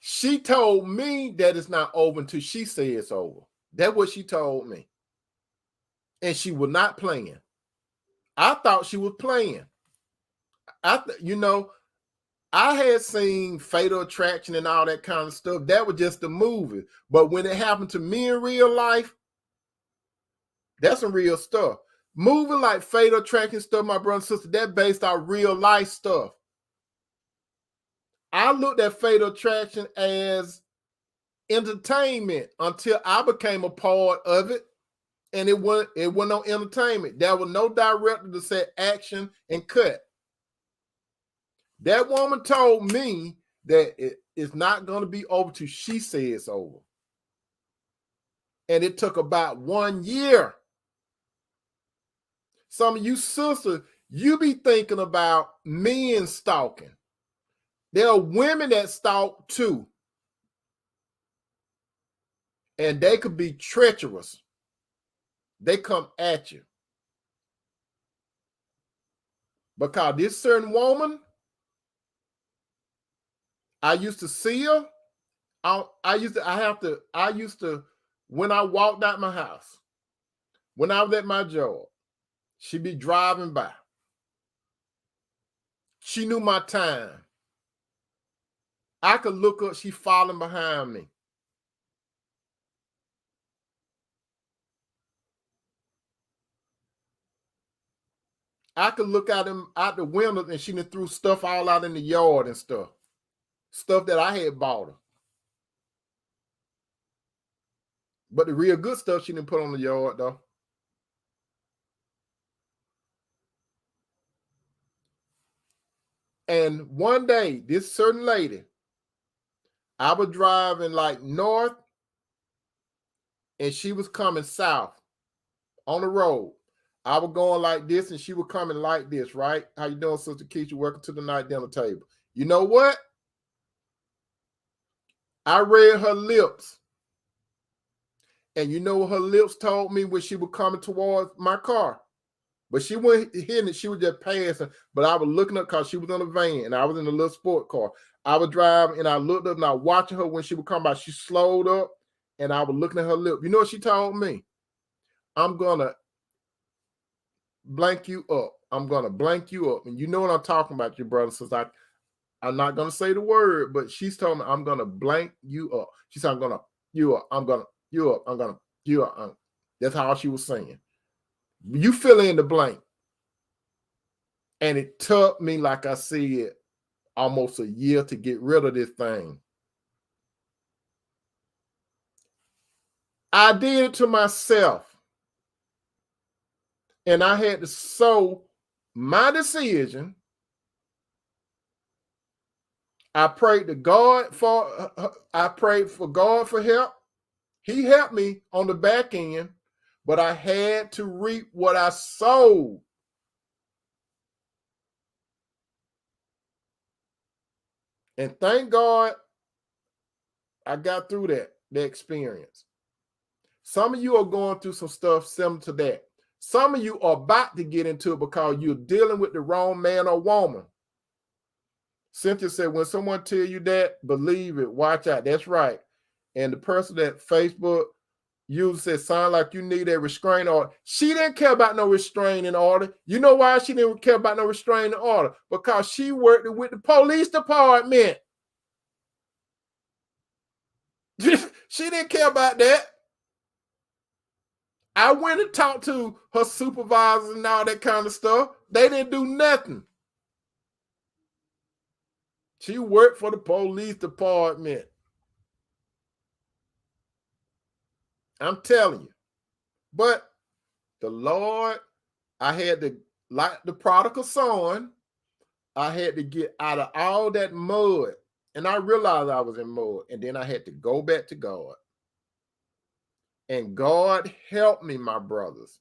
She told me that it's not over until she says it's over. That's what she told me. And she was not playing. I thought she was playing. I had seen Fatal Attraction and all that kind of stuff. That was just a movie. But when it happened to me in real life, that's some real stuff. Moving like Fatal Attraction stuff, my brother and sister, that based on real life stuff. I looked at Fatal Attraction as entertainment until I became a part of it. And it wasn't no entertainment. There was no director to set action and cut. That woman told me that it's not going to be over till she says it's over. And it took about 1 year. Some of you sisters, you be thinking about men stalking. There are women that stalk too. And they could be treacherous. They come at you. Because this certain woman, I used to see her. When I walked out my house, when I was at my job, she'd be driving by. She knew my time. I could look up, she following behind me. I could look out the windows and she done threw stuff all out in the yard and stuff. Stuff that I had bought her. But the real good stuff she didn't put on the yard though. And one day, this certain lady, I was driving like north and she was coming south on the road. I was going like this and she was coming like this, right? How you doing, Sister Keisha? Welcome to the night dinner table. You know what? I read her lips. And you know what her lips told me when she was coming towards my car? But she wasn't hitting it. She was just passing. But I was looking up because she was in a van and I was in a little sport car. I was driving and I looked up and I was watching her when she would come by. She slowed up and I was looking at her lip. You know what she told me? I'm going to blank you up. I'm going to blank you up. And you know what I'm talking about, your brother. Since I'm not going to say the word, but she's told me I'm going to blank you up. She said, I'm going to you up. I'm going to you up. I'm going to you up. That's how she was saying. You fill in the blank. And it took me, like I said, almost a year to get rid of this thing. I did it to myself. And I had to sow my decision. I prayed to God for God for help. He helped me on the back end, but I had to reap what I sowed. And thank God I got through the experience. Some of you are going through some stuff similar to that. Some of you are about to get into it because you're dealing with the wrong man or woman. Cynthia said, when someone tell you that, believe it, watch out. That's right. And the person that Facebook used said, sound like you need a restraining order. She didn't care about no restraining order. You know why she didn't care about no restraining order? Because she worked with the police department. She didn't care about that. I went and talked to her supervisors and all that kind of stuff. They didn't do nothing. She worked for the police department. I'm telling you. But the Lord, I had to, like the prodigal son, I had to get out of all that mud. And I realized I was in mud. And then I had to go back to God. And God helped me, my brothers.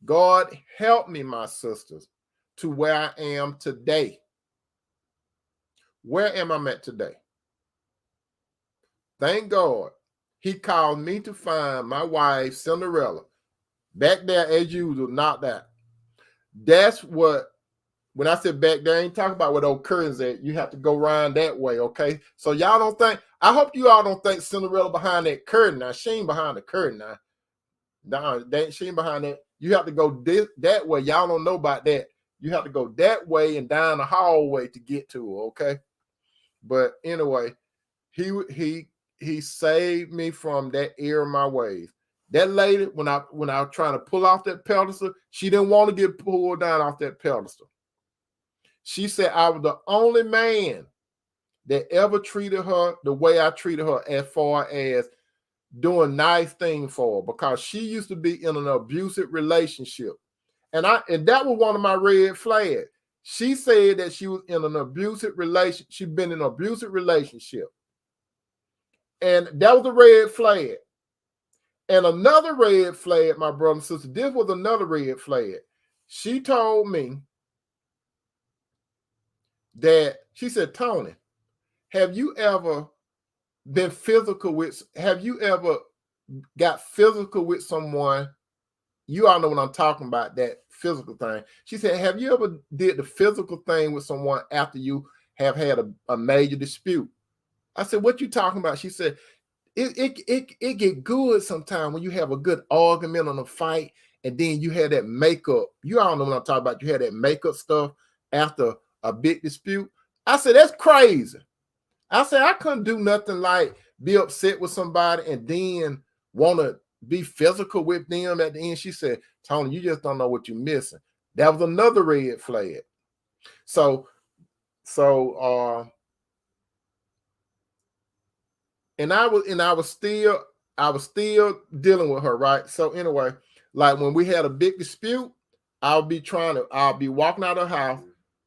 God help me, my sisters, to where I am today. Where am I at today? Thank God. He called me to find my wife, Cinderella. Back there, as usual, not that. That's what, when I said back there, I ain't talking about where those curtains at. You have to go around that way, okay? So y'all don't think, I hope you all don't think Cinderella behind that curtain. Now, she ain't behind the curtain now. No, she ain't behind that. You have to go that way. Y'all don't know about that. You have to go that way and down the hallway to get to her, okay? But anyway, he saved me from that error of my ways. That lady, when I was trying to pull off that pedestal, she didn't want to get pulled down off that pedestal. She said I was the only man that ever treated her the way I treated her, as far as doing nice things for her, because she used to be in an abusive relationship. And that was one of my red flags. She said that she was in an abusive relationship. She'd been in an abusive relationship. And that was a red flag. And another red flag, my brother and sister, this was another red flag. She told me that, she said, Tony, have you ever been physical with, have you ever got physical with someone? You all know what I'm talking about, that physical thing. She said, have you ever did the physical thing with someone after you have had a major dispute? I said, what you talking about? She said, it get good sometimes when you have a good argument on a fight, and then you have that makeup. You all know what I'm talking about. You have that makeup stuff after a big dispute. I said, that's crazy. I said, I couldn't do nothing like be upset with somebody and then want to be physical with them at the end. She said, Tony, you just don't know what you're missing. That was another red flag. And I was still dealing with her, right? So anyway, like when we had a big dispute, I'll be walking out of the house.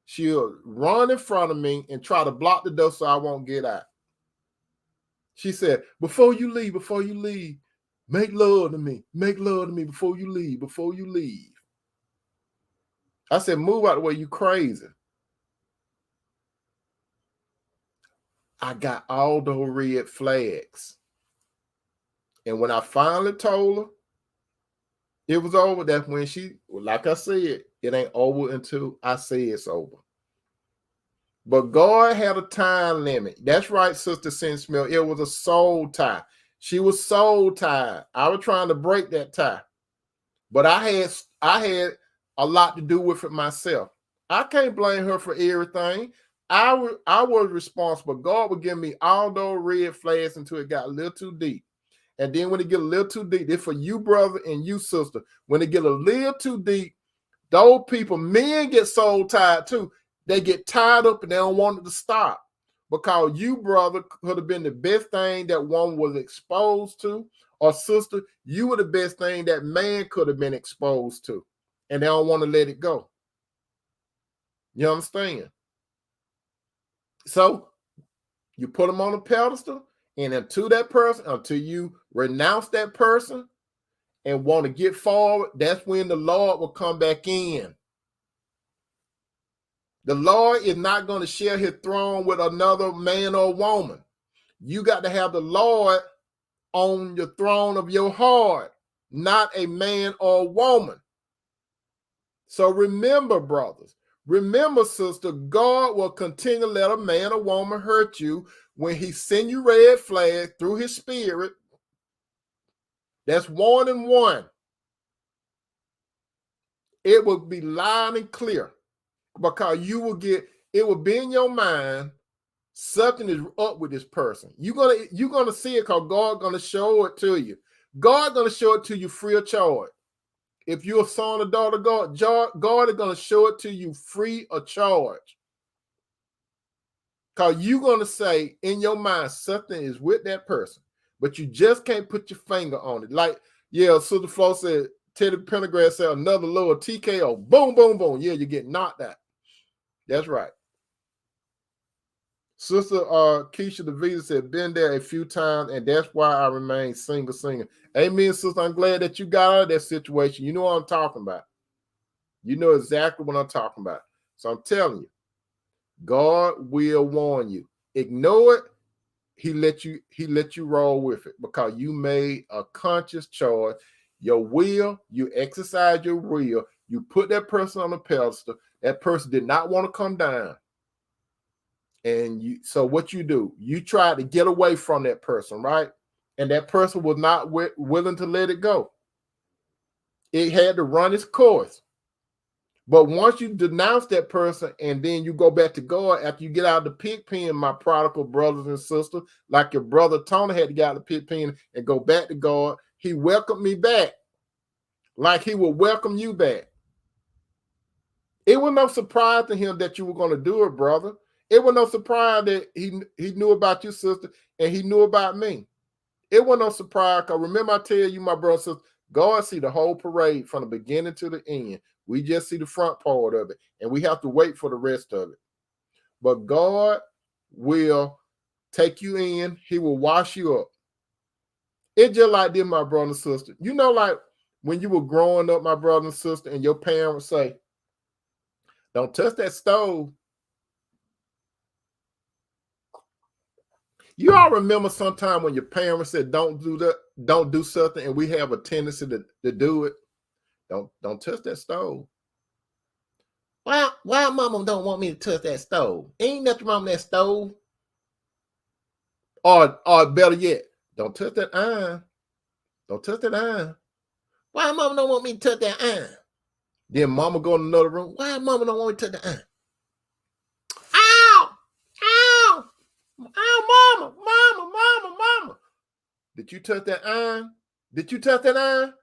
She'll run in front of me and try to block the door so I won't get out. She said, before you leave, make love to me before you leave. I said, move out the way, you crazy. I got all those red flags. And when I finally told her it was over, that's when she, like I said, it ain't over until I say it's over. But God had a time limit. That's right, Sister Sin Smell. It was a soul tie. She was soul tied. I was trying to break that tie. But I had a lot to do with it myself. I can't blame her for everything. I was responsible. God would give me all those red flags until it got a little too deep. And then when it get a little too deep, it's for you, brother, and you, sister. When it get a little too deep, those people, men get soul tied too. They get tied up and they don't want it to stop. Because you, brother, could have been the best thing that one was exposed to, or sister, you were the best thing that man could have been exposed to. And they don't want to let it go. You understand? So you put them on a pedestal, and until you renounce that person and want to get forward, that's when the Lord will come back in. The Lord is not going to share his throne with another man or woman. You got to have the Lord on the throne of your heart, not a man or woman. So remember, brothers, remember, sister, God will continue to let a man or woman hurt you when he send you red flags through his spirit. That's 1 and 1. It will be loud and clear, because it will be in your mind, something is up with this person. You're gonna see it, because God's gonna show it to you. God's gonna show it to you free of charge. If you're a son or daughter of God, God is gonna show it to you free of charge. Because you're gonna say in your mind something is with that person, but you just can't put your finger on it. Like, yeah, Sister Flo said, Teddy Pendergrass said, another little TKO, boom, boom, boom. Yeah, you get knocked out. That's right. Sister Keisha DeVita said, been there a few times, and that's why I remain single. Amen, sister. I'm glad that you got out of that situation. You know what I'm talking about. You know exactly what I'm talking about. So I'm telling you, God will warn you. Ignore it. He let you roll with it because you made a conscious choice. Your will, you exercise your will. You put that person on a pedestal. That person did not want to come down. And so what you do, you try to get away from that person, right? And that person was not willing to let it go. It had to run its course. But once you denounce that person and then you go back to God after you get out of the pig pen, my prodigal brothers and sisters, like your brother Tony had to get out of the pig pen and go back to God, he welcomed me back like he will welcome you back. It was no surprise to him that you were going to do it, brother. It was no surprise that he knew about you, sister, and he knew about me. It was no surprise because remember I tell you, my brother, sister, God see the whole parade from the beginning to the end. We just see the front part of it, and we have to wait for the rest of it. But God will take you in. He will wash you up. It's just like this, my brother and sister. You know, like when you were growing up, my brother and sister, and your parents say, don't touch that stove. You all remember sometime when your parents said, don't do that, don't do something, and we have a tendency to do it. Don't touch that stove. Why mama don't want me to touch that stove? Ain't nothing wrong with that stove. Or better yet, don't touch that iron. Don't touch that iron. Why mama don't want me to touch that iron? Then mama go in another room. Why mama don't want me to touch the iron? Ow! Ow! Ow, mama. Did you touch that iron? Did you touch that iron?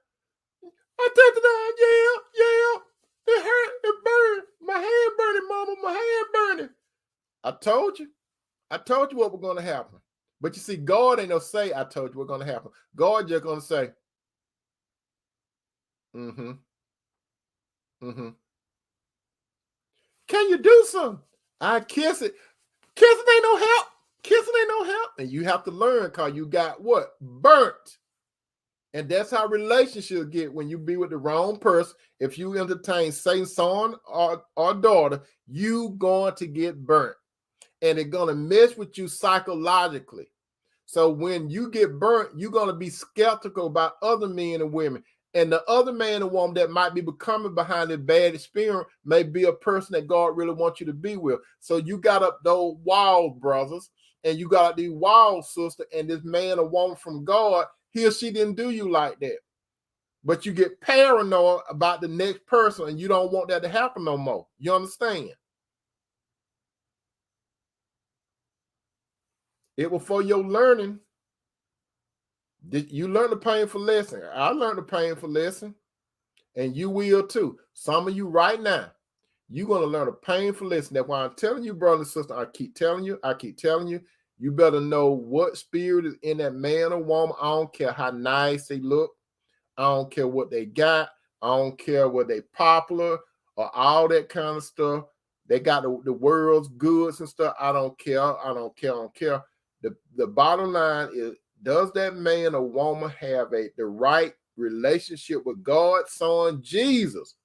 I touched the iron, yeah. It hurt, it burned. My hand burning, mama, my hand burning. I told you what was going to happen. But you see, God ain't no say, I told you what's going to happen. God just going to say, mm-hmm. Can you do something? I kiss it. Kissing ain't no help. And you have to learn because you got what? Burnt. And that's how relationships get when you be with the wrong person. If you entertain Satan's son or daughter, you going to get burnt. And it's going to mess with you psychologically. So when you get burnt, you're going to be skeptical about other men and women. And the other man and woman that might be becoming behind this bad experience may be a person that God really wants you to be with. So you got up those walls, brothers, and you got up these walls, sister, and this man or woman from God, he or she didn't do you like that. But you get paranoid about the next person, and you don't want that to happen no more. You understand? It was for your learning. You learned a painful lesson. I learned a painful lesson, and you will too. Some of you right now, you're going to learn a painful lesson. That's why I'm telling you, brother and sister, I keep telling you, you better know what spirit is in that man or woman. I don't care how nice they look. I don't care what they got. I don't care whether they popular or all that kind of stuff. They got the world's goods and stuff. I don't care. The bottom line is, does that man or woman have the right relationship with God's son, Jesus?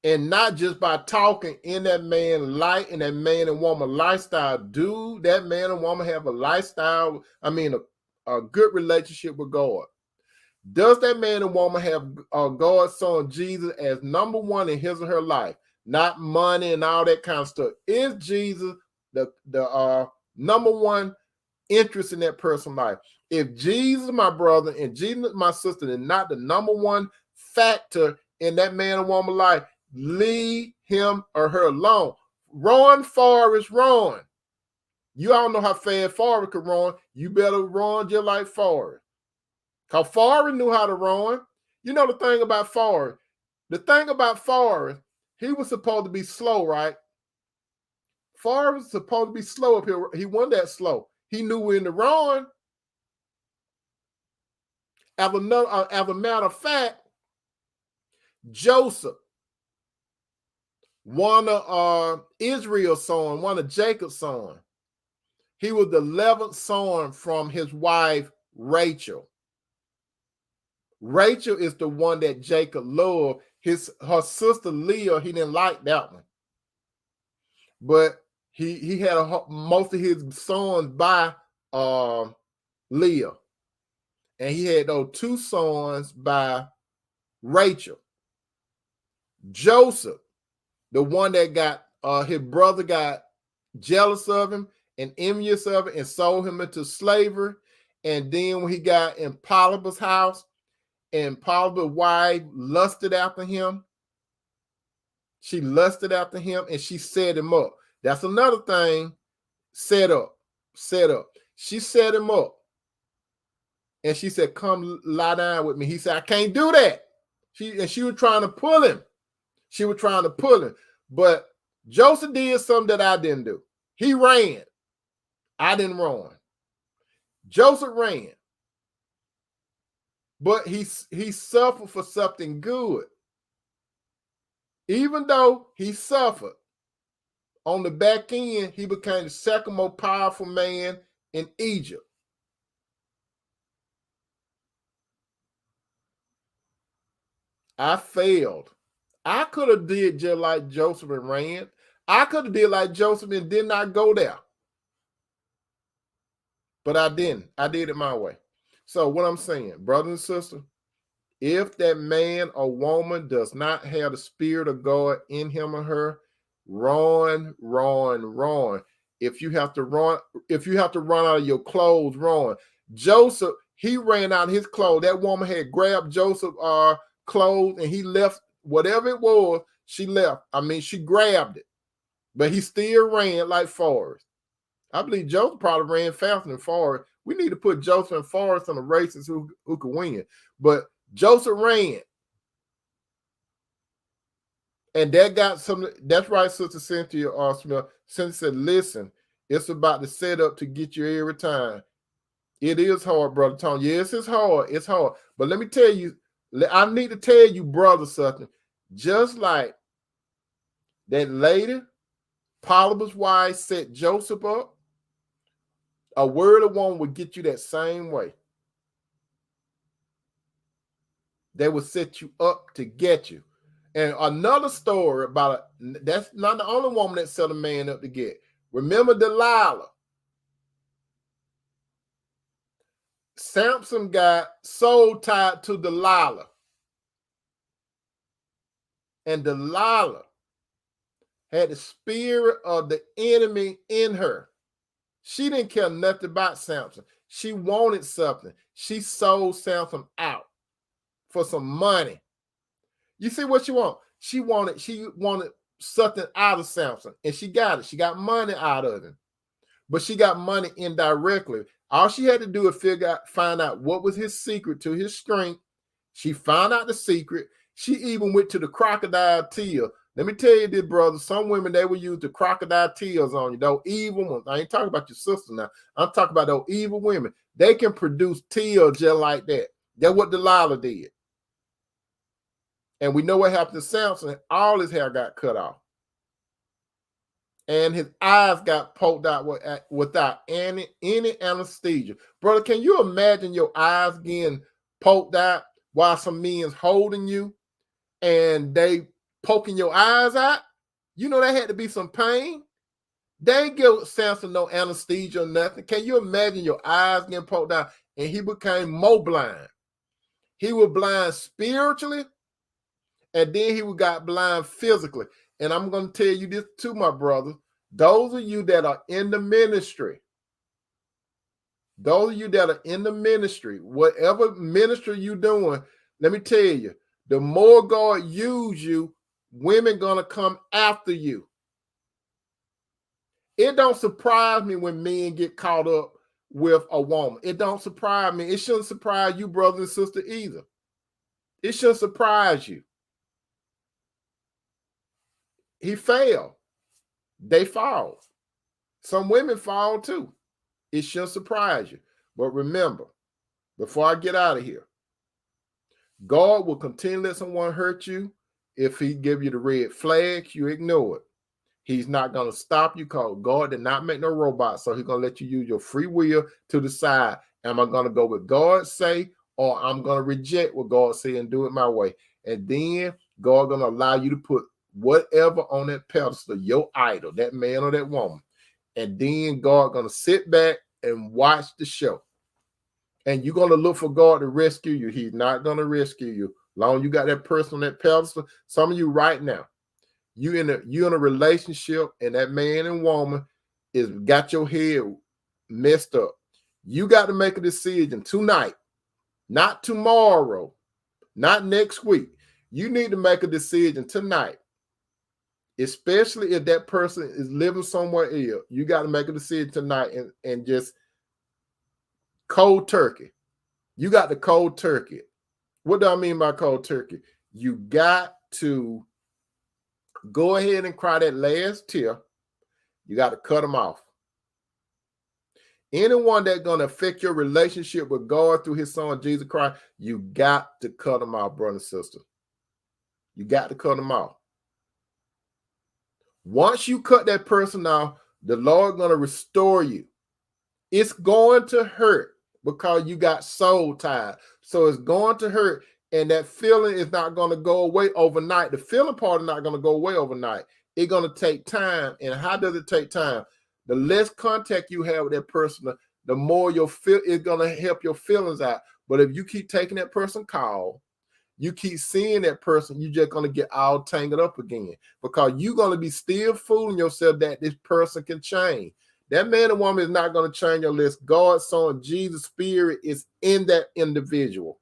And not just by talking in that man light and that man and woman lifestyle. Do that man and woman have a lifestyle? I mean, a good relationship with God? Does that man and woman have God's son Jesus as number one in his or her life? Not money and all that kind of stuff. Is Jesus the number one interest in that person's life? If Jesus, my brother, and Jesus, my sister, is not the number one factor in that man and woman life, leave him or her alone. Run, Forrest, run. You all know how fast Forrest could run. You better run just like Forrest. Because Forrest knew how to run. You know the thing about Forrest? He was supposed to be slow, right? Forrest was supposed to be slow up here. He wasn't that slow. He knew when to run. As a matter of fact, Joseph, one of Israel's son, one of Jacob's son. He was the 11th son from his wife, Rachel. Rachel is the one that Jacob loved. Her sister Leah, he didn't like that one. But he had most of his sons by Leah. And he had those 2 sons by Rachel. Joseph, the one that got his brother got jealous of him and envious of it and sold him into slavery. And then when he got in Potiphar's house and Potiphar's wife lusted after him, she lusted after him and she set him up. That's another thing. Set up. She set him up. And she said, come lie down with me. He said, I can't do that. She was trying to pull him. But Joseph did something that I didn't do. He ran. I didn't run. Joseph ran. But he suffered for something good. Even though he suffered, on the back end, he became the second most powerful man in Egypt. I failed. I could have did just like Joseph and ran. I could have did like Joseph and did not go there. But I didn't. I did it my way. So what I'm saying, brothers and sisters, if that man or woman does not have the Spirit of God in him or her, run. If you have to run out of your clothes, run. Joseph, he ran out of his clothes. That woman had grabbed Joseph's clothes and he left whatever it was, she left. I mean, she grabbed it, but he still ran like Forrest. I believe Joseph probably ran faster than Forrest. We need to put Joseph and Forrest on the races who could win. But Joseph ran. And that got some, that's right, Sister Cynthia Smith. Cynthia said, listen, it's about the setup to get you every time. It is hard, Brother Tony. Yes, it's hard. It's hard. But let me tell you, I need to tell you, brother, something. Just like that lady, Potiphar's wife set Joseph up, a word of one would get you that same way. They will set you up to get you. And another story about that's not the only woman that set a man up to get. Remember Delilah. Samson got soul tied to Delilah. And Delilah had the spirit of the enemy in her. She didn't care nothing about Samson. She wanted something. She sold Samson out for some money. You see what she want? She wanted something out of Samson, and she got it. She got money out of him, but she got money indirectly. All she had to do is find out what was his secret to his strength. She found out the secret. She even went to the crocodile tear. Let me tell you this, brother. Some women, they will use the crocodile tears on you. Those evil ones. I ain't talking about your sister now. I'm talking about those evil women. They can produce tears just like that. That's what Delilah did. And we know what happened to Samson. All his hair got cut off. And his eyes got poked out without any anesthesia. Brother, can you imagine your eyes getting poked out while some men's holding you and they poking your eyes out? You know, that had to be some pain. They ain't give Samson no anesthesia or nothing. Can you imagine your eyes getting poked out? And he became more blind. He was blind spiritually, and then he got blind physically. And I'm going to tell you this too, my brother. Those of you that are in the ministry, whatever ministry you're doing, let me tell you, the more God use you, women going to come after you. It don't surprise me when men get caught up with a woman. It don't surprise me. It shouldn't surprise you, brother and sister, either. It shouldn't surprise you. He fell. They fall. Some women fall too. It shouldn't surprise you. But remember, before I get out of here, God will continue to let someone hurt you, if he give you the red flags, you ignore it. He's not going to stop you because God did not make no robot. So he's going to let you use your free will to decide, am I going to go with God say, or I'm going to reject what God say and do it my way. And then God going to allow you to put whatever on that pedestal, your idol, that man or that woman. And then God going to sit back and watch the show. And you're going to look for God to rescue you. He's not going to rescue you. Long as you got that person on that pedestal. Some of you right now, you in a relationship, and that man and woman is got your head messed up. You got to make a decision tonight, not tomorrow, not next week. You need to make a decision tonight, especially if that person is living somewhere else. You got to make a decision tonight and just cold turkey. You got the cold turkey. What do I mean by cold turkey? You got to go ahead and cry that last tear. You got to cut them off. Anyone that's going to affect your relationship with God through his son, Jesus Christ, you got to cut them off, brother and sister. You got to cut them off. Once you cut that person off, the Lord going to restore you. It's going to hurt because you got soul tied. So it's going to hurt. And that feeling is not going to go away overnight. The feeling part is not going to go away overnight. It's going to take time. And how does it take time? The less contact you have with that person, the more your feel it's going to help your feelings out. But if you keep taking that person call, you keep seeing that person, you're just going to get all tangled up again because you're going to be still fooling yourself that this person can change. That man or woman is not going to change unless God's son, Jesus' spirit is in that individual.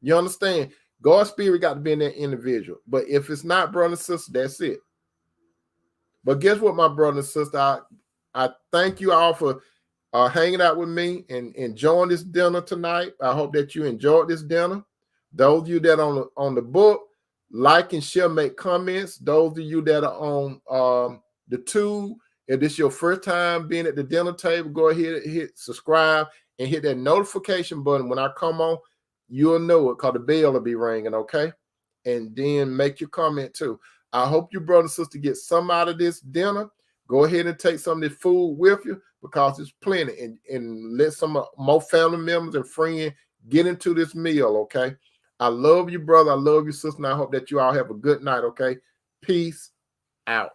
You understand? God's spirit got to be in that individual. But if it's not, brother and sister, that's it. But guess what, my brother and sister? I thank you all for hanging out with me and enjoying this dinner tonight. I hope that you enjoyed this dinner. Those of you that are on the book, like and share, make comments. Those of you that are on the tube, if this is your first time being at the dinner table, go ahead and hit subscribe and hit that notification button. When I come on, you'll know it because the bell will be ringing, okay? And then make your comment too. I hope you brother and sister get some out of this dinner. Go ahead and take some of this food with you because it's plenty. And let some more family members and friends get into this meal, okay? I love you, brother. I love you, sister. And I hope that you all have a good night, okay? Peace out.